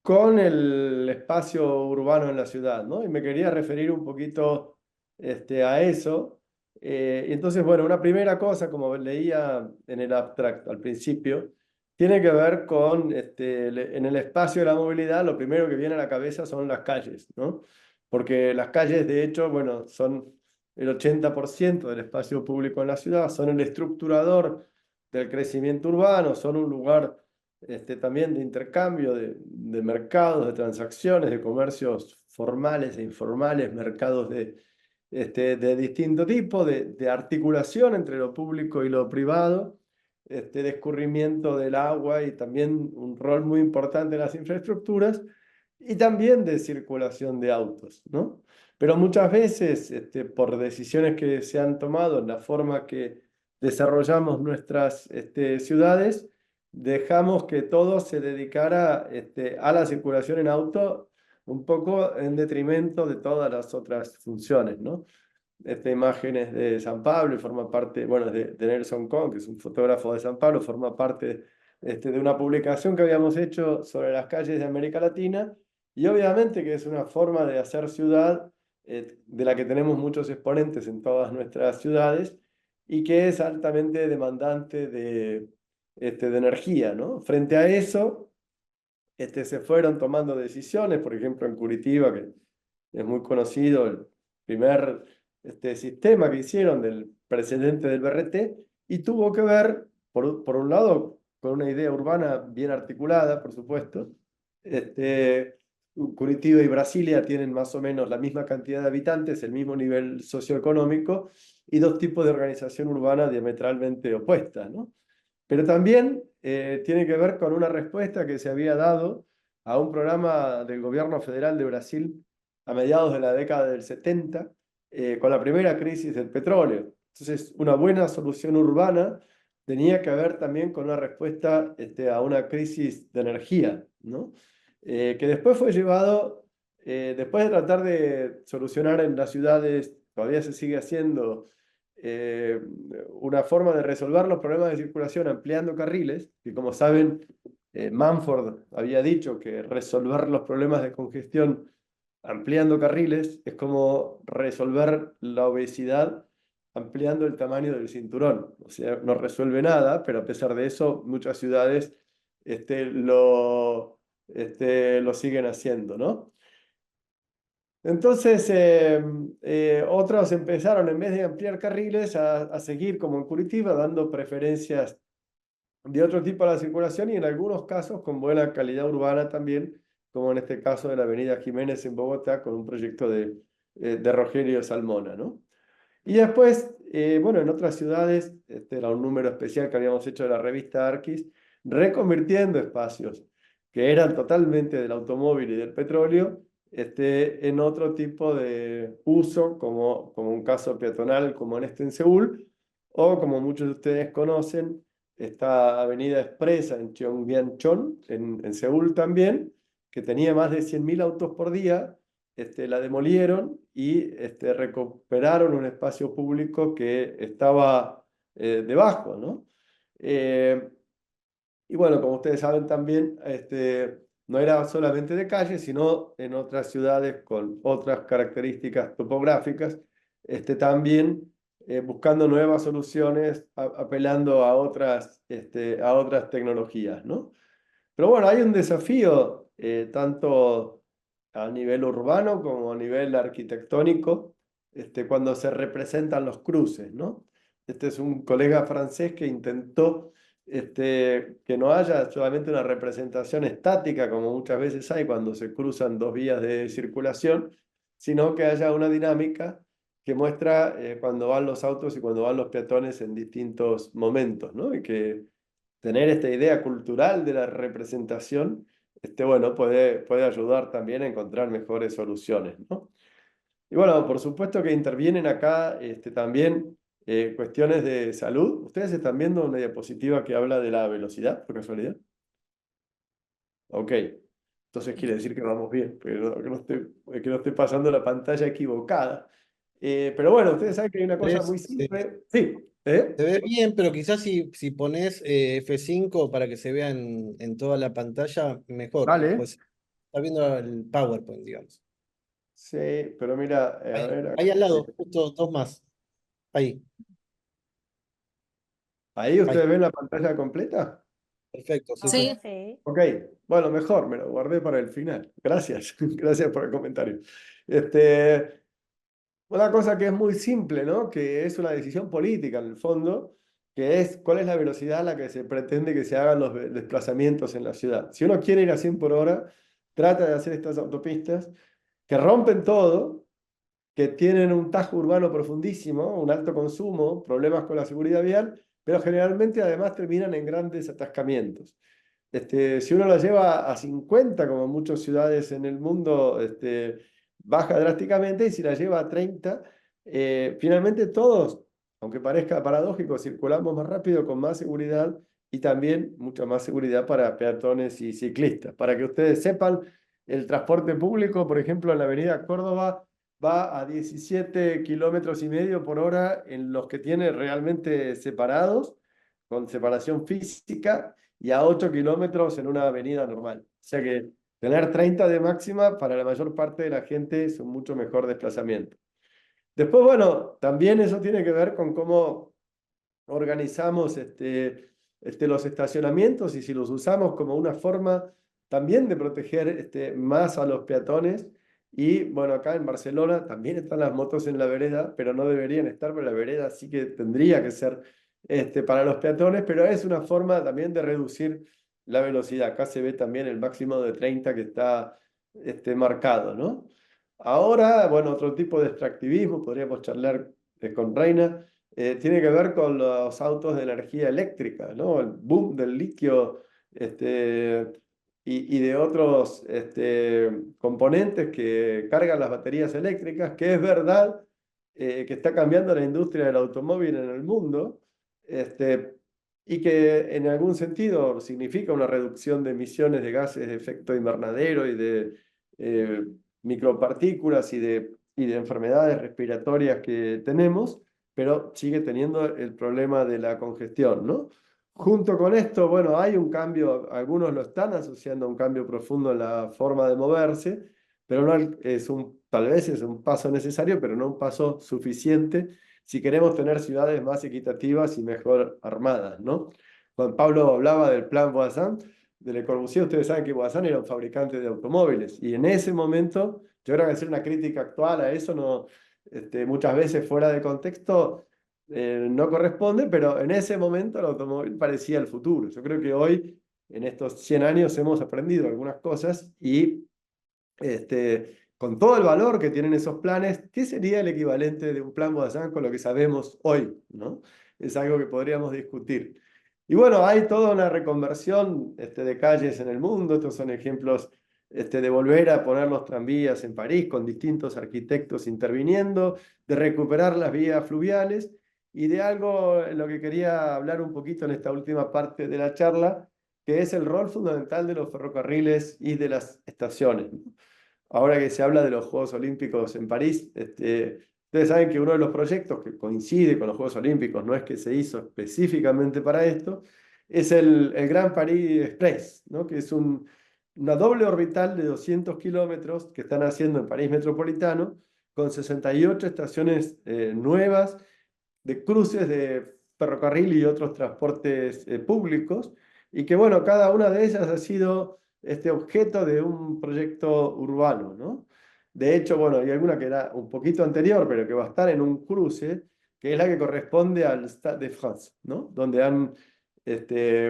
con el espacio urbano en la ciudad, ¿no? Y me quería referir un poquito a eso. Y entonces, bueno, una primera cosa, como leía en el abstracto al principio, tiene que ver con, en el espacio de la movilidad, lo primero que viene a la cabeza son las calles, ¿no? Porque las calles, de hecho, bueno, son el 80% del espacio público en la ciudad, son el estructurador del crecimiento urbano, son un lugar también de intercambio de mercados, de transacciones, de comercios formales e informales, mercados de distinto tipo, de articulación entre lo público y lo privado, de escurrimiento del agua y también un rol muy importante en las infraestructuras y también de circulación de autos, ¿no? Pero muchas veces, por decisiones que se han tomado en la forma que desarrollamos nuestras ciudades, dejamos que todo se dedicara a la circulación en auto, un poco en detrimento de todas las otras funciones, ¿no? Esta imagen es de San Pablo y forma parte, bueno, de Nelson Kohn, que es un fotógrafo de San Pablo, forma parte de una publicación que habíamos hecho sobre las calles de América Latina, y obviamente que es una forma de hacer ciudad de la que tenemos muchos exponentes en todas nuestras ciudades y que es altamente demandante de energía, ¿no? Frente a eso, se fueron tomando decisiones, por ejemplo en Curitiba, que es muy conocido, el primer sistema que hicieron del precedente del BRT, y tuvo que ver, por un lado, con una idea urbana bien articulada, por supuesto. Curitiba y Brasilia tienen más o menos la misma cantidad de habitantes, el mismo nivel socioeconómico, y dos tipos de organización urbana diametralmente opuestas, ¿no? Pero también tiene que ver con una respuesta que se había dado a un programa del gobierno federal de Brasil a mediados de la década del 70, con la primera crisis del petróleo. Entonces, una buena solución urbana tenía que ver también con una respuesta a una crisis de energía, ¿no? Que después fue llevado, después de tratar de solucionar en las ciudades, todavía se sigue haciendo, una forma de resolver los problemas de circulación ampliando carriles, que como saben, Manford había dicho que resolver los problemas de congestión ampliando carriles es como resolver la obesidad ampliando el tamaño del cinturón. O sea, no resuelve nada, pero a pesar de eso, muchas ciudades lo siguen haciendo, ¿no? Entonces, otros empezaron, en vez de ampliar carriles, a seguir, como en Curitiba, dando preferencias de otro tipo a la circulación y en algunos casos con buena calidad urbana también, como en este caso de la Avenida Jiménez en Bogotá, con un proyecto de Rogerio Salmona, ¿no? Y después, bueno, en otras ciudades, este era un número especial que habíamos hecho de la revista Arquis, reconvirtiendo espacios que eran totalmente del automóvil y del petróleo, en otro tipo de uso, como un caso peatonal, como en Seúl, o como muchos de ustedes conocen, esta avenida expresa en Cheonggyecheon, en Seúl también, que tenía más de 100.000 autos por día. La demolieron y recuperaron un espacio público que estaba debajo, ¿no? Y bueno, como ustedes saben también, no era solamente de calle, sino en otras ciudades con otras características topográficas, también buscando nuevas soluciones, apelando a otras tecnologías, ¿no? Pero bueno, hay un desafío tanto a nivel urbano como a nivel arquitectónico, cuando se representan los cruces, ¿no? Este es un colega francés que intentó que no haya solamente una representación estática, como muchas veces hay cuando se cruzan dos vías de circulación, sino que haya una dinámica que muestra cuando van los autos y cuando van los peatones en distintos momentos, ¿no? Y que tener esta idea cultural de la representación, bueno, puede ayudar también a encontrar mejores soluciones, ¿no? Y bueno, por supuesto que intervienen acá también cuestiones de salud. ¿Ustedes están viendo una diapositiva que habla de la velocidad, por casualidad? Ok, entonces quiere decir que vamos bien, pero que no estoy pasando la pantalla equivocada. Pero bueno, ustedes saben que hay una cosa muy Se simple. Sí, ¿eh? ve bien, pero quizás si pones F5 para que se vea en toda la pantalla, mejor. Vale. Pues está viendo el PowerPoint, digamos. Sí, pero mira, a Ahí, ver, ahí al lado, justo dos más. Ahí, ahí ahí. ustedes ven la pantalla completa. Perfecto, sí, Sí. sí. Ahora sí. Ok, bueno, mejor, me lo guardé para el final. Gracias, gracias por el comentario. Una cosa que es muy simple, ¿no? Que es una decisión política en el fondo, que es cuál es la velocidad a la que se pretende que se hagan los desplazamientos en la ciudad. Si uno quiere ir a 100 por hora, trata de hacer estas autopistas que rompen todo, que tienen un tajo urbano profundísimo, un alto consumo, problemas con la seguridad vial, pero generalmente además terminan en grandes atascamientos. Si uno lo lleva a 50, como muchas ciudades en el mundo, baja drásticamente, y si la lleva a 30, finalmente todos, aunque parezca paradójico, circulamos más rápido, con más seguridad y también mucha más seguridad para peatones y ciclistas. Para que ustedes sepan, el transporte público, por ejemplo, en la avenida Córdoba, va a 17 kilómetros y medio por hora en los que tiene realmente separados, con separación física, y a 8 kilómetros en una avenida normal. O sea que tener 30 de máxima para la mayor parte de la gente es un mucho mejor desplazamiento. Después, bueno, también eso tiene que ver con cómo organizamos los estacionamientos y si los usamos como una forma también de proteger más a los peatones. Y bueno, acá en Barcelona también están las motos en la vereda, pero no deberían estar, pero la vereda sí que tendría que ser para los peatones, pero es una forma también de reducir la velocidad. Acá se ve también el máximo de 30 que está marcado, ¿no? Ahora, bueno, otro tipo de extractivismo, podríamos charlar con Reina, tiene que ver con los autos de energía eléctrica, ¿no? El boom del litio y de otros componentes que cargan las baterías eléctricas, que es verdad que está cambiando la industria del automóvil en el mundo, y que en algún sentido significa una reducción de emisiones de gases de efecto invernadero y de micropartículas y de enfermedades respiratorias que tenemos, pero sigue teniendo el problema de la congestión, ¿no? Junto con esto, bueno, hay un cambio, algunos lo están asociando a un cambio profundo en la forma de moverse, pero no tal vez es un paso necesario, pero no un paso suficiente si queremos tener ciudades más equitativas y mejor armadas, ¿no? Juan Pablo hablaba del plan Voisin de Le Corbusier. Ustedes saben que Voisin era un fabricante de automóviles, y en ese momento, yo creo que hacer una crítica actual a eso no, muchas veces fuera de contexto, no corresponde, pero en ese momento el automóvil parecía el futuro. Yo creo que hoy, en estos 100 años, hemos aprendido algunas cosas y con todo el valor que tienen esos planes, ¿qué sería el equivalente de un plan Voisin con lo que sabemos hoy, ¿no? Es algo que podríamos discutir. Y bueno, hay toda una reconversión de calles en el mundo. Estos son ejemplos de volver a poner los tranvías en París con distintos arquitectos interviniendo, de recuperar las vías fluviales y de algo en lo que quería hablar un poquito en esta última parte de la charla, que es el rol fundamental de los ferrocarriles y de las estaciones. Ahora que se habla de los Juegos Olímpicos en París, ustedes saben que uno de los proyectos que coincide con los Juegos Olímpicos, no es que se hizo específicamente para esto, es el Grand Paris Express, ¿no? Que es una doble orbital de 200 kilómetros que están haciendo en París Metropolitano, con 68 estaciones nuevas de cruces de ferrocarril y otros transportes públicos, y que bueno, cada una de ellas ha sido objeto de un proyecto urbano, ¿no? De hecho, bueno, hay alguna que era un poquito anterior, pero que va a estar en un cruce, que es la que corresponde al Stade de France, ¿no? Donde han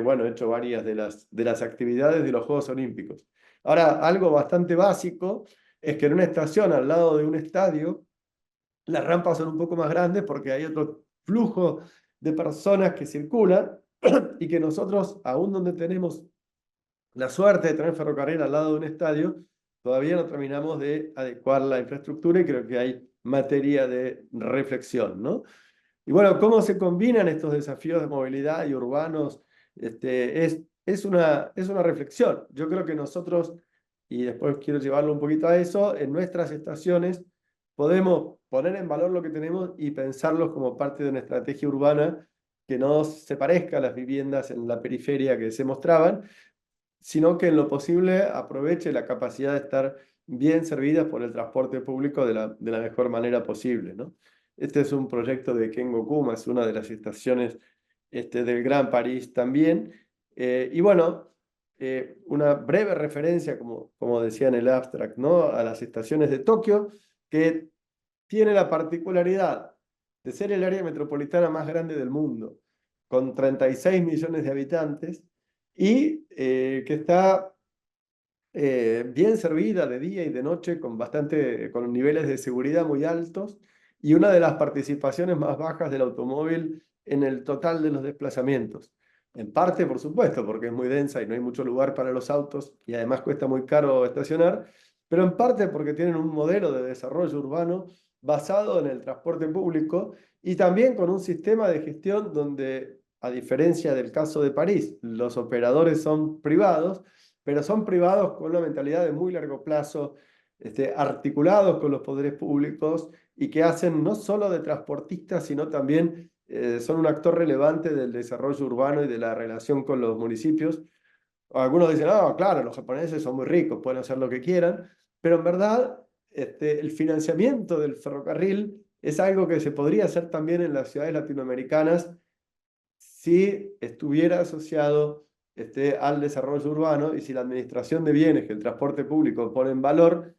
bueno, hecho varias de las actividades de los Juegos Olímpicos. Ahora, algo bastante básico es que en una estación al lado de un estadio, las rampas son un poco más grandes porque hay otro flujo de personas que circulan, y que nosotros, aún donde tenemos la suerte de tener ferrocarril al lado de un estadio, todavía no terminamos de adecuar la infraestructura, y creo que hay materia de reflexión, ¿no? Y bueno, ¿cómo se combinan estos desafíos de movilidad y urbanos? Es una reflexión. Yo creo que nosotros, y después quiero llevarlo un poquito a eso, en nuestras estaciones podemos poner en valor lo que tenemos y pensarlos como parte de una estrategia urbana que no se parezca a las viviendas en la periferia que se mostraban, sino que en lo posible aproveche la capacidad de estar bien servidas por el transporte público de la mejor manera posible, ¿no? Este es un proyecto de Kengo Kuma, es una de las estaciones del Gran París también. Y bueno, una breve referencia, como decía en el abstract, ¿no? A las estaciones de Tokio, que tiene la particularidad de ser el área metropolitana más grande del mundo, con 36 millones de habitantes, y que está bien servida de día y de noche, con niveles de seguridad muy altos, y una de las participaciones más bajas del automóvil en el total de los desplazamientos. En parte, por supuesto, porque es muy densa y no hay mucho lugar para los autos, y además cuesta muy caro estacionar, pero en parte porque tienen un modelo de desarrollo urbano basado en el transporte público y también con un sistema de gestión donde, a diferencia del caso de París, los operadores son privados, pero son privados con una mentalidad de muy largo plazo, articulados con los poderes públicos y que hacen no solo de transportistas, sino también son un actor relevante del desarrollo urbano y de la relación con los municipios. Algunos dicen, ah, claro, los japoneses son muy ricos, pueden hacer lo que quieran, pero en verdad el financiamiento del ferrocarril es algo que se podría hacer también en las ciudades latinoamericanas si estuviera asociado al desarrollo urbano y si la administración de bienes que el transporte público pone en valor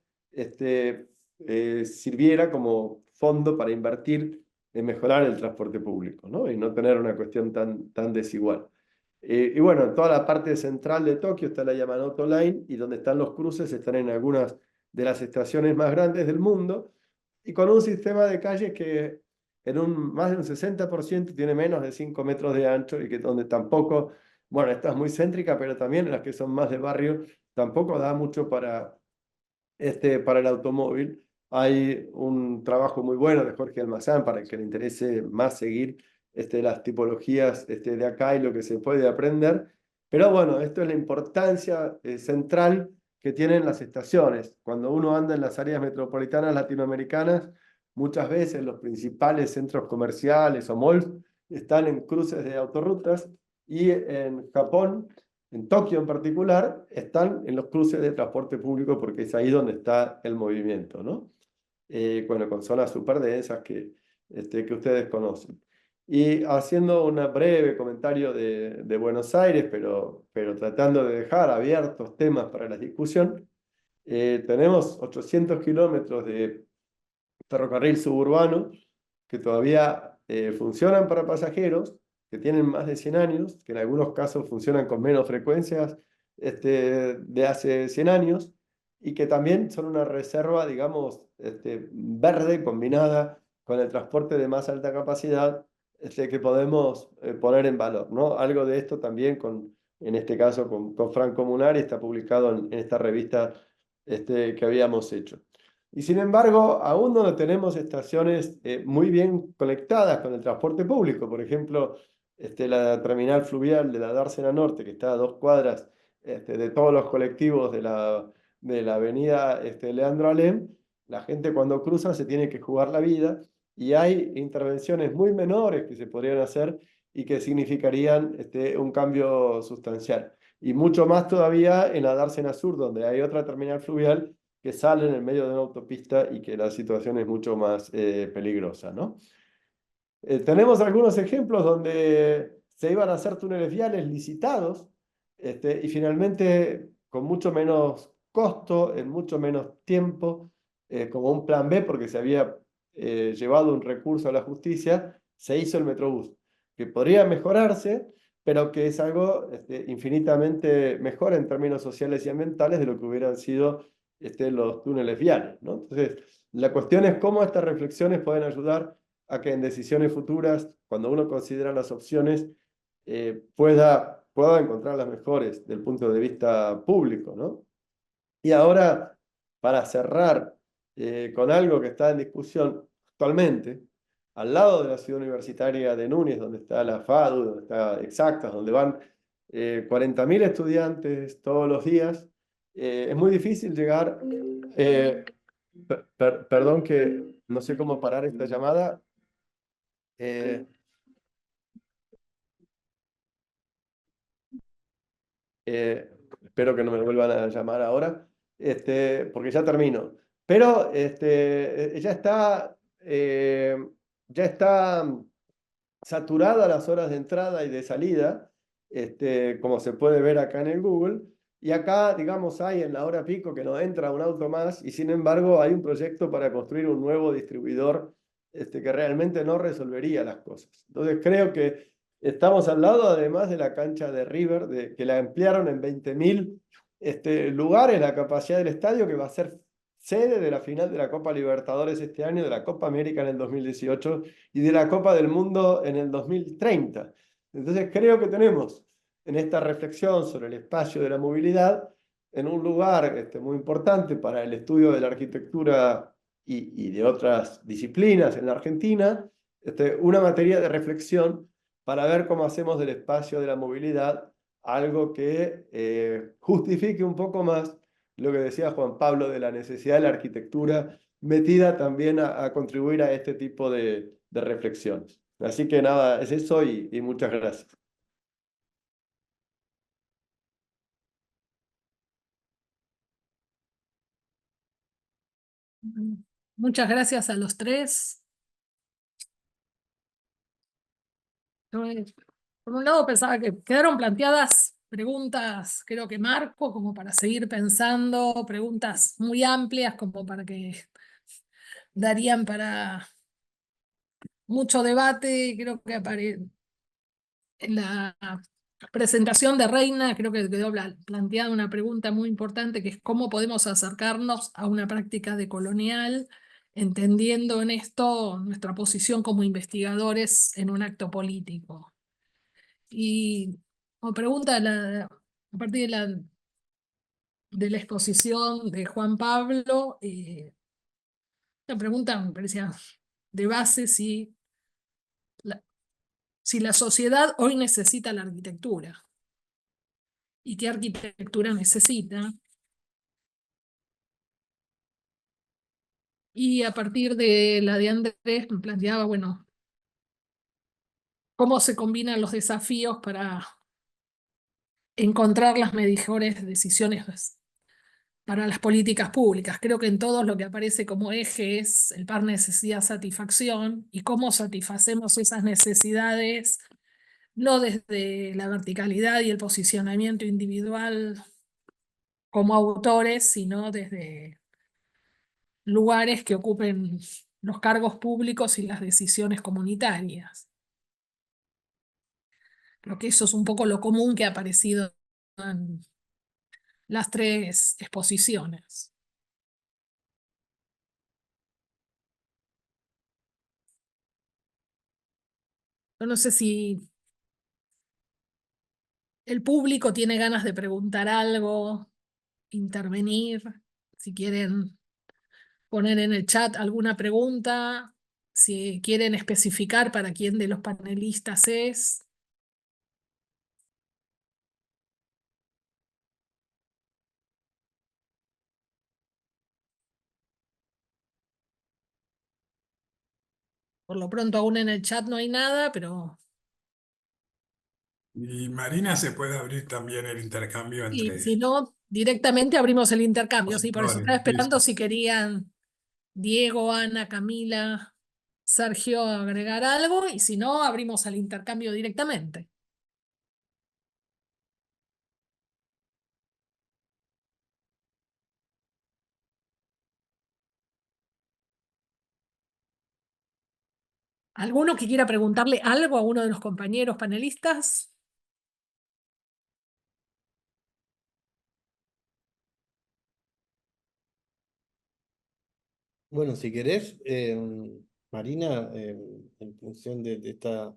sirviera como fondo para invertir en mejorar el transporte público, ¿no? Y no tener una cuestión tan desigual. Y bueno, en toda la parte central de Tokio está la Yamanote Line y donde están los cruces están en algunas de las estaciones más grandes del mundo y con un sistema de calles que más de un 60% tiene menos de 5 metros de ancho y que donde tampoco, bueno, esta es muy céntrica, pero también en las que son más de barrio, tampoco da mucho para el automóvil. Hay un trabajo muy bueno de Jorge Almazán para el que le interese más seguir las tipologías de acá y lo que se puede aprender. Pero bueno, esto es la importancia central que tienen las estaciones. Cuando uno anda en las áreas metropolitanas latinoamericanas, muchas veces los principales centros comerciales o malls están en cruces de autorrutas y en Japón, en Tokio en particular, están en los cruces de transporte público porque es ahí donde está el movimiento, ¿no? Bueno, con zonas súper densas que ustedes conocen. Y haciendo un breve comentario de Buenos Aires, pero tratando de dejar abiertos temas para la discusión, tenemos 800 kilómetros de ferrocarril suburbano que todavía funcionan para pasajeros, que tienen más de 100 años, que en algunos casos funcionan con menos frecuencias de hace 100 años, y que también son una reserva, digamos, verde combinada con el transporte de más alta capacidad que podemos poner en valor, ¿no? Algo de esto también, en este caso, con Franco Munari, está publicado en esta revista que habíamos hecho. Y sin embargo, aún no tenemos estaciones muy bien conectadas con el transporte público. Por ejemplo, la terminal fluvial de la Dársena Norte, que está a 2 cuadras de todos los colectivos de la avenida Leandro Alem, la gente cuando cruza se tiene que jugar la vida y hay intervenciones muy menores que se podrían hacer y que significarían un cambio sustancial. Y mucho más todavía en la Dársena Sur, donde hay otra terminal fluvial que sale en el medio de una autopista y que la situación es mucho más peligrosa, ¿no? Tenemos algunos ejemplos donde se iban a hacer túneles viales licitados y finalmente con mucho menos costo, en mucho menos tiempo, como un plan B, porque se había llevado un recurso a la justicia, se hizo el Metrobús, que podría mejorarse, pero que es algo infinitamente mejor en términos sociales y ambientales de lo que hubieran sido los túneles viales, ¿no? Entonces, la cuestión es cómo estas reflexiones pueden ayudar a que en decisiones futuras, cuando uno considera las opciones, pueda encontrar las mejores del punto de vista público, ¿no? Y ahora, para cerrar con algo que está en discusión actualmente, al lado de la ciudad universitaria de Núñez, donde está la FADU, donde está Exactas, donde van 40.000 estudiantes todos los días, es muy difícil llegar Perdón que no sé cómo parar esta llamada. Eh, Espero que no me vuelvan a llamar ahora, porque ya termino. Pero ya está saturada las horas de entrada y de salida, como se puede ver acá en el Google. Y acá, digamos, hay en la hora pico que no entra un auto más y sin embargo hay un proyecto para construir un nuevo distribuidor que realmente no resolvería las cosas. Entonces creo que estamos al lado, además de la cancha de River, que la ampliaron en 20.000 lugares, la capacidad del estadio, que va a ser sede de la final de la Copa Libertadores este año, de la Copa América en el 2018 y de la Copa del Mundo en el 2030. Entonces creo que tenemos en esta reflexión sobre el espacio de la movilidad en un lugar muy importante para el estudio de la arquitectura y de otras disciplinas en la Argentina, una materia de reflexión para ver cómo hacemos del espacio de la movilidad algo que justifique un poco más lo que decía Juan Pablo de la necesidad de la arquitectura metida también a contribuir a este tipo de reflexiones. Así que nada, es eso y muchas gracias. Muchas gracias a los tres. Por un lado pensaba que quedaron planteadas preguntas, creo que marco, como para seguir pensando, preguntas muy amplias, como para que darían para mucho debate. Creo que en la presentación de Reina, creo que quedó planteada una pregunta muy importante, que es cómo podemos acercarnos a una práctica decolonial, entendiendo en esto nuestra posición como investigadores en un acto político. Y como pregunta, a partir de la exposición de Juan Pablo, la pregunta me parecía de base si la sociedad hoy necesita la arquitectura y qué arquitectura necesita. Y a partir de la de Andrés me planteaba, bueno, cómo se combinan los desafíos para encontrar las mejores decisiones para las políticas públicas. Creo que en todos lo que aparece como eje es el par necesidad-satisfacción y cómo satisfacemos esas necesidades, no desde la verticalidad y el posicionamiento individual como autores, sino desde lugares que ocupen los cargos públicos y las decisiones comunitarias. Creo que eso es un poco lo común que ha aparecido en las tres exposiciones. Yo no sé si el público tiene ganas de preguntar algo, intervenir, si quieren poner en el chat alguna pregunta, si quieren especificar para quién de los panelistas es. Por lo pronto aún en el chat no hay nada, pero Y Marina, se puede abrir también el intercambio y si entre no, directamente abrimos el intercambio. Sí, por eso estaba expositores. esperando si querían Diego, Ana, Camila, Sergio agregar algo, y si no, abrimos al intercambio directamente. ¿Alguno que quiera preguntarle algo a uno de los compañeros panelistas? Bueno, si querés, Marina, en función de esta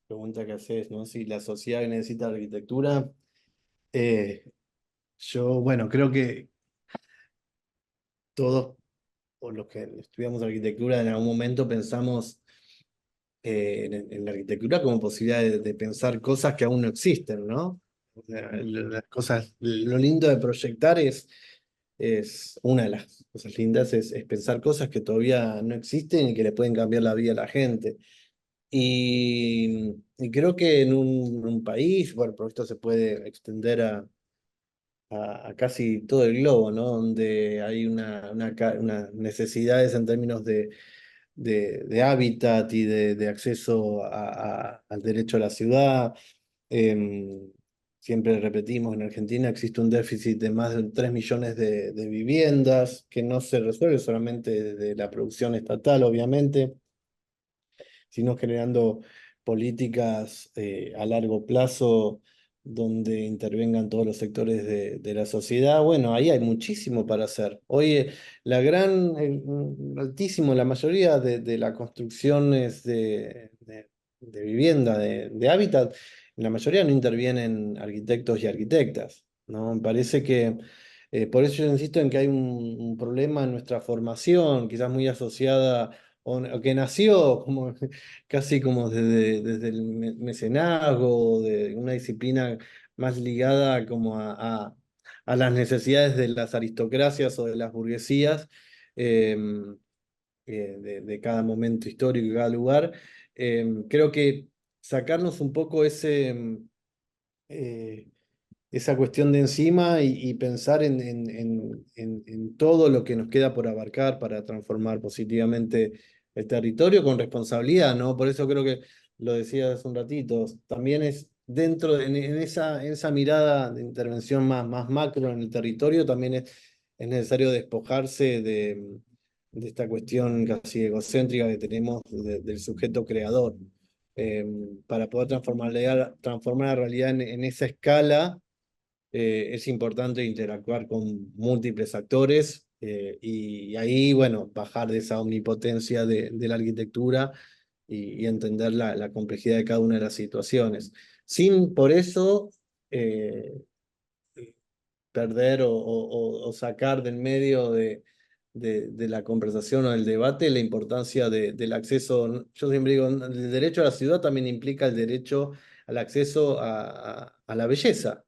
pregunta que haces, ¿no? Si la sociedad necesita arquitectura, eh, yo, bueno, creo que todos, o los que estudiamos arquitectura, en algún momento pensamos en la arquitectura como posibilidad de pensar cosas que aún no existen, ¿no? O sea, las cosas, lo lindo de proyectar es es una de las cosas lindas, es pensar cosas que todavía no existen y que le pueden cambiar la vida a la gente. Y creo que en un país, bueno, pero esto se puede extender a casi todo el globo, ¿no? Donde hay unas necesidades en términos de hábitat y de acceso al derecho a la ciudad. Em, Siempre repetimos, en Argentina existe un déficit de más de 3 millones de viviendas que no se resuelve solamente de la producción estatal, obviamente, sino generando políticas a largo plazo donde intervengan todos los sectores de la sociedad. Bueno, ahí hay muchísimo para hacer. Hoy altísimo, la mayoría de las construcciones de vivienda, de hábitat, la mayoría no intervienen arquitectos y arquitectas, ¿no? Me parece que por eso yo insisto en que hay un problema en nuestra formación, quizás muy asociada o que nació como casi como desde el mecenazgo, de una disciplina más ligada como a las necesidades de las aristocracias o de las burguesías de cada momento histórico y cada lugar. Creo que sacarnos un poco eh, esa cuestión de encima y pensar en todo lo que nos queda por abarcar para transformar positivamente el territorio con responsabilidad, ¿no? Por eso creo que lo decía hace un ratito, también es dentro, en esa mirada de intervención más macro en el territorio, también es necesario despojarse de esta cuestión casi egocéntrica que tenemos del sujeto creador. eh, para poder transformar la realidad en esa escala es importante interactuar con múltiples actores y ahí, bueno, bajar de esa omnipotencia de la arquitectura y entender la complejidad de cada una de las situaciones. Sin por eso perder o sacar del medio de la conversación o del debate la importancia del acceso. Yo siempre digo, el derecho a la ciudad también implica el derecho al acceso a la belleza,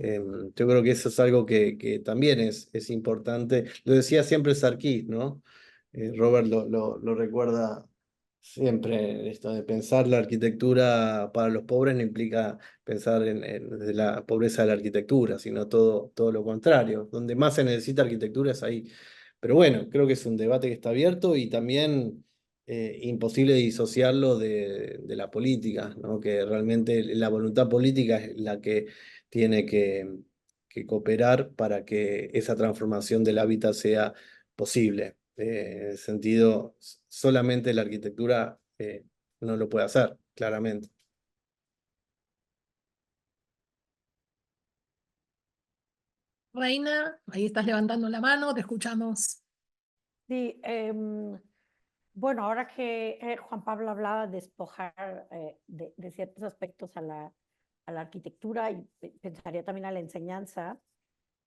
yo creo que eso es algo que también es importante. Lo decía siempre Sarkis, ¿no? Robert lo recuerda siempre, esto de pensar la arquitectura para los pobres no implica pensar desde la pobreza de la arquitectura, sino todo lo contrario. Donde más se necesita arquitectura es ahí. Pero bueno, creo que es un debate que está abierto y también imposible disociarlo de la política, ¿no? Que realmente la voluntad política es la que tiene que cooperar para que esa transformación del hábitat sea posible. En el sentido, solamente la arquitectura no lo puede hacer, claramente. Reina, ahí estás levantando la mano, te escuchamos. Sí, bueno, ahora que Juan Pablo hablaba de despojar de ciertos aspectos a la arquitectura y pensaría también a la enseñanza,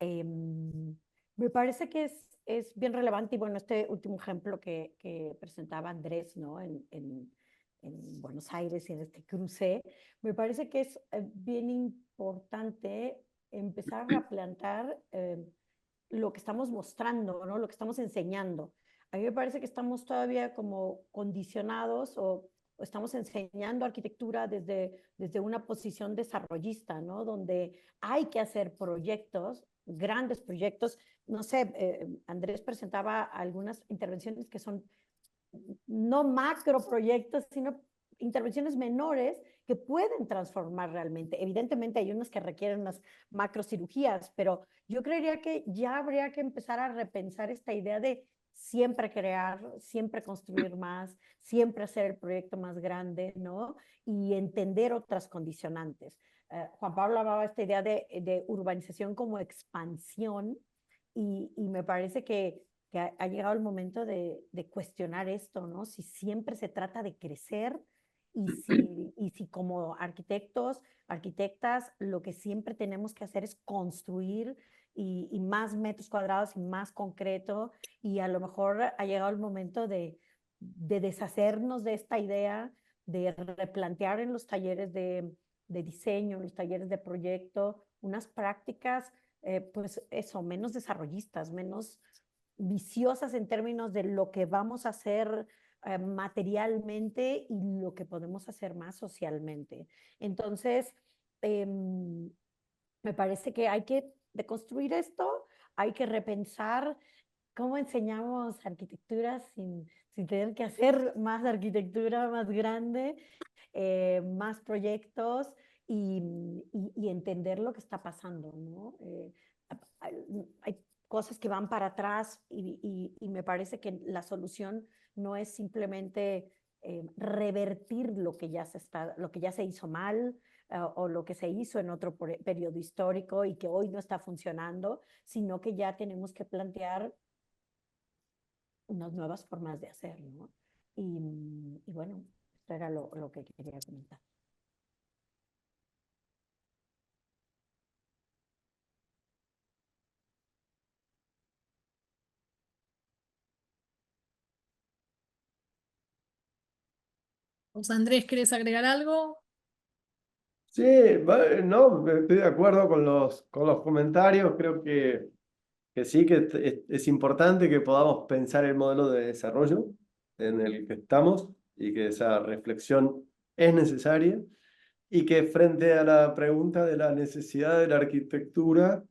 me parece que es bien relevante y bueno, este último ejemplo que presentaba Andrés, ¿no? En Buenos Aires y en este cruce, me parece que es bien importante empezar a replantar lo que estamos mostrando, ¿no? Lo que estamos enseñando. A mí me parece que estamos todavía como condicionados o estamos enseñando arquitectura desde una posición desarrollista, ¿no? Donde hay que hacer proyectos, grandes proyectos. No sé, Andrés presentaba algunas intervenciones que son no macro proyectos, sino intervenciones menores que pueden transformar realmente. Evidentemente hay unos que requieren unas macrocirugías, pero yo creería que ya habría que empezar a repensar esta idea de siempre crear, siempre construir más, siempre hacer el proyecto más grande, ¿no? Y entender otras condicionantes. Juan Pablo hablaba de esta idea de urbanización como expansión y me parece que ha llegado el momento de cuestionar esto, ¿no? Si siempre se trata de crecer y si como arquitectos, arquitectas, lo que siempre tenemos que hacer es construir y más metros cuadrados y más concreto y a lo mejor ha llegado el momento de deshacernos de esta idea, de replantear en los talleres de diseño, en los talleres de proyecto, unas prácticas pues eso, menos desarrollistas, menos viciosas en términos de lo que vamos a hacer materialmente y lo que podemos hacer más socialmente. Entonces, me parece que hay que deconstruir esto, hay que repensar cómo enseñamos arquitectura sin tener que hacer más arquitectura más grande, más proyectos y entender lo que está pasando, ¿no? Hay cosas que van para atrás y me parece que la solución no es simplemente revertir lo que ya se hizo mal, o lo que se hizo en otro periodo histórico y que hoy no está funcionando, sino que ya tenemos que plantear unas nuevas formas de hacerlo, ¿no? Y bueno, esto era lo que quería comentar. ¿Vos, Andrés, querés agregar algo? Sí, no, estoy de acuerdo con los comentarios. Creo que sí, que es importante que podamos pensar el modelo de desarrollo en el que estamos y que esa reflexión es necesaria y que frente a la pregunta de la necesidad de la arquitectura,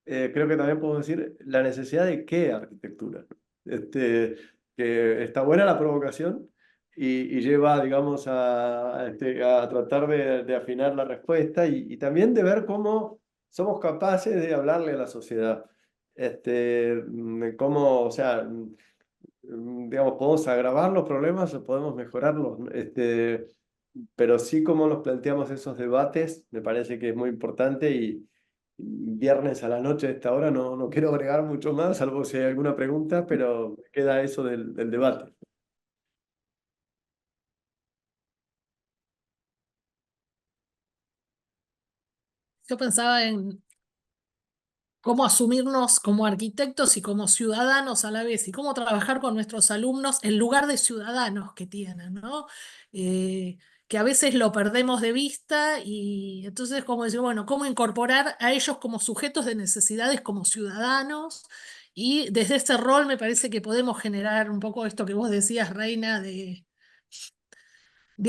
creo que también podemos decir la necesidad de qué arquitectura. Que está buena la provocación y lleva, digamos, a tratar de afinar la respuesta y también de ver cómo somos capaces de hablarle a la sociedad. Cómo, o sea, digamos, podemos agravar los problemas o podemos mejorarlos, pero sí como nos planteamos esos debates, me parece que es muy importante y viernes a la noche a esta hora no quiero agregar mucho más, salvo si hay alguna pregunta, pero queda eso del debate. Yo pensaba en cómo asumirnos como arquitectos y como ciudadanos a la vez, y cómo trabajar con nuestros alumnos en lugar de ciudadanos que tienen, ¿no? Que a veces lo perdemos de vista y entonces, como decir, bueno, cómo incorporar a ellos como sujetos de necesidades, como ciudadanos, y desde este rol me parece que podemos generar un poco esto que vos decías, Reina, de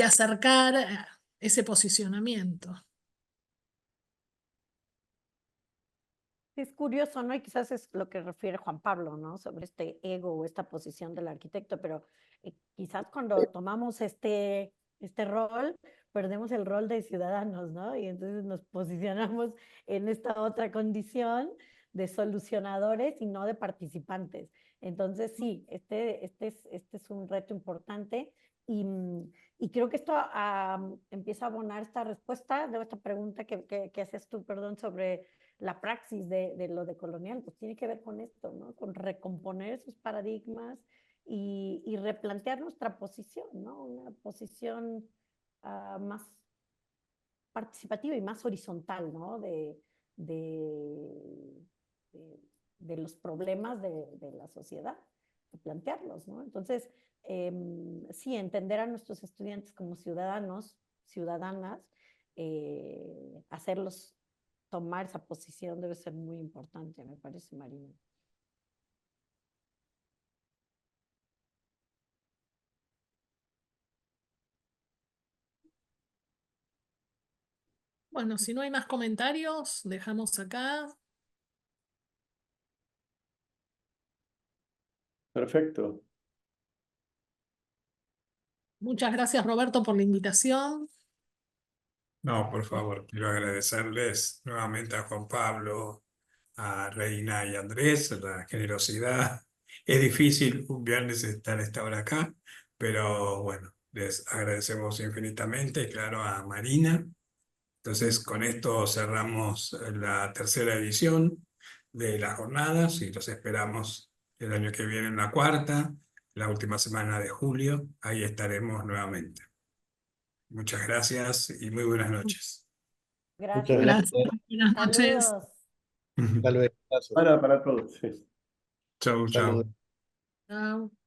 acercar ese posicionamiento. Es curioso, ¿no? Y quizás es lo que refiere Juan Pablo, ¿no? Sobre este ego o esta posición del arquitecto, pero quizás cuando tomamos este rol, perdemos el rol de ciudadanos, ¿no? Y entonces nos posicionamos en esta otra condición de solucionadores y no de participantes. Entonces, sí, este es un reto importante y creo que esto empieza a abonar esta respuesta de esta pregunta que haces tú, perdón, sobre la praxis de lo decolonial, pues tiene que ver con esto, ¿no? Con recomponer esos paradigmas y replantear nuestra posición, ¿no? Una posición más participativa y más horizontal, ¿no? De los problemas de la sociedad, de plantearlos, ¿no? Entonces, sí, entender a nuestros estudiantes como ciudadanos, ciudadanas, hacerlos tomar esa posición debe ser muy importante, me parece, Marina. Bueno, si no hay más comentarios, dejamos acá. Perfecto. Muchas gracias, Roberto, por la invitación. No, por favor, quiero agradecerles nuevamente a Juan Pablo, a Reina y Andrés la generosidad. Es difícil un viernes estar a esta hora acá, pero bueno, les agradecemos infinitamente, claro, a Marina. Entonces, con esto cerramos la tercera edición de las jornadas y los esperamos el año que viene en la cuarta, la última semana de julio. Ahí estaremos nuevamente. Muchas gracias y muy buenas noches. Muchas Gracias. Gracias. gracias. Buenas noches. Saludos. Hasta luego. Para todos. Sí. Chau, chau. Saludos. Chao.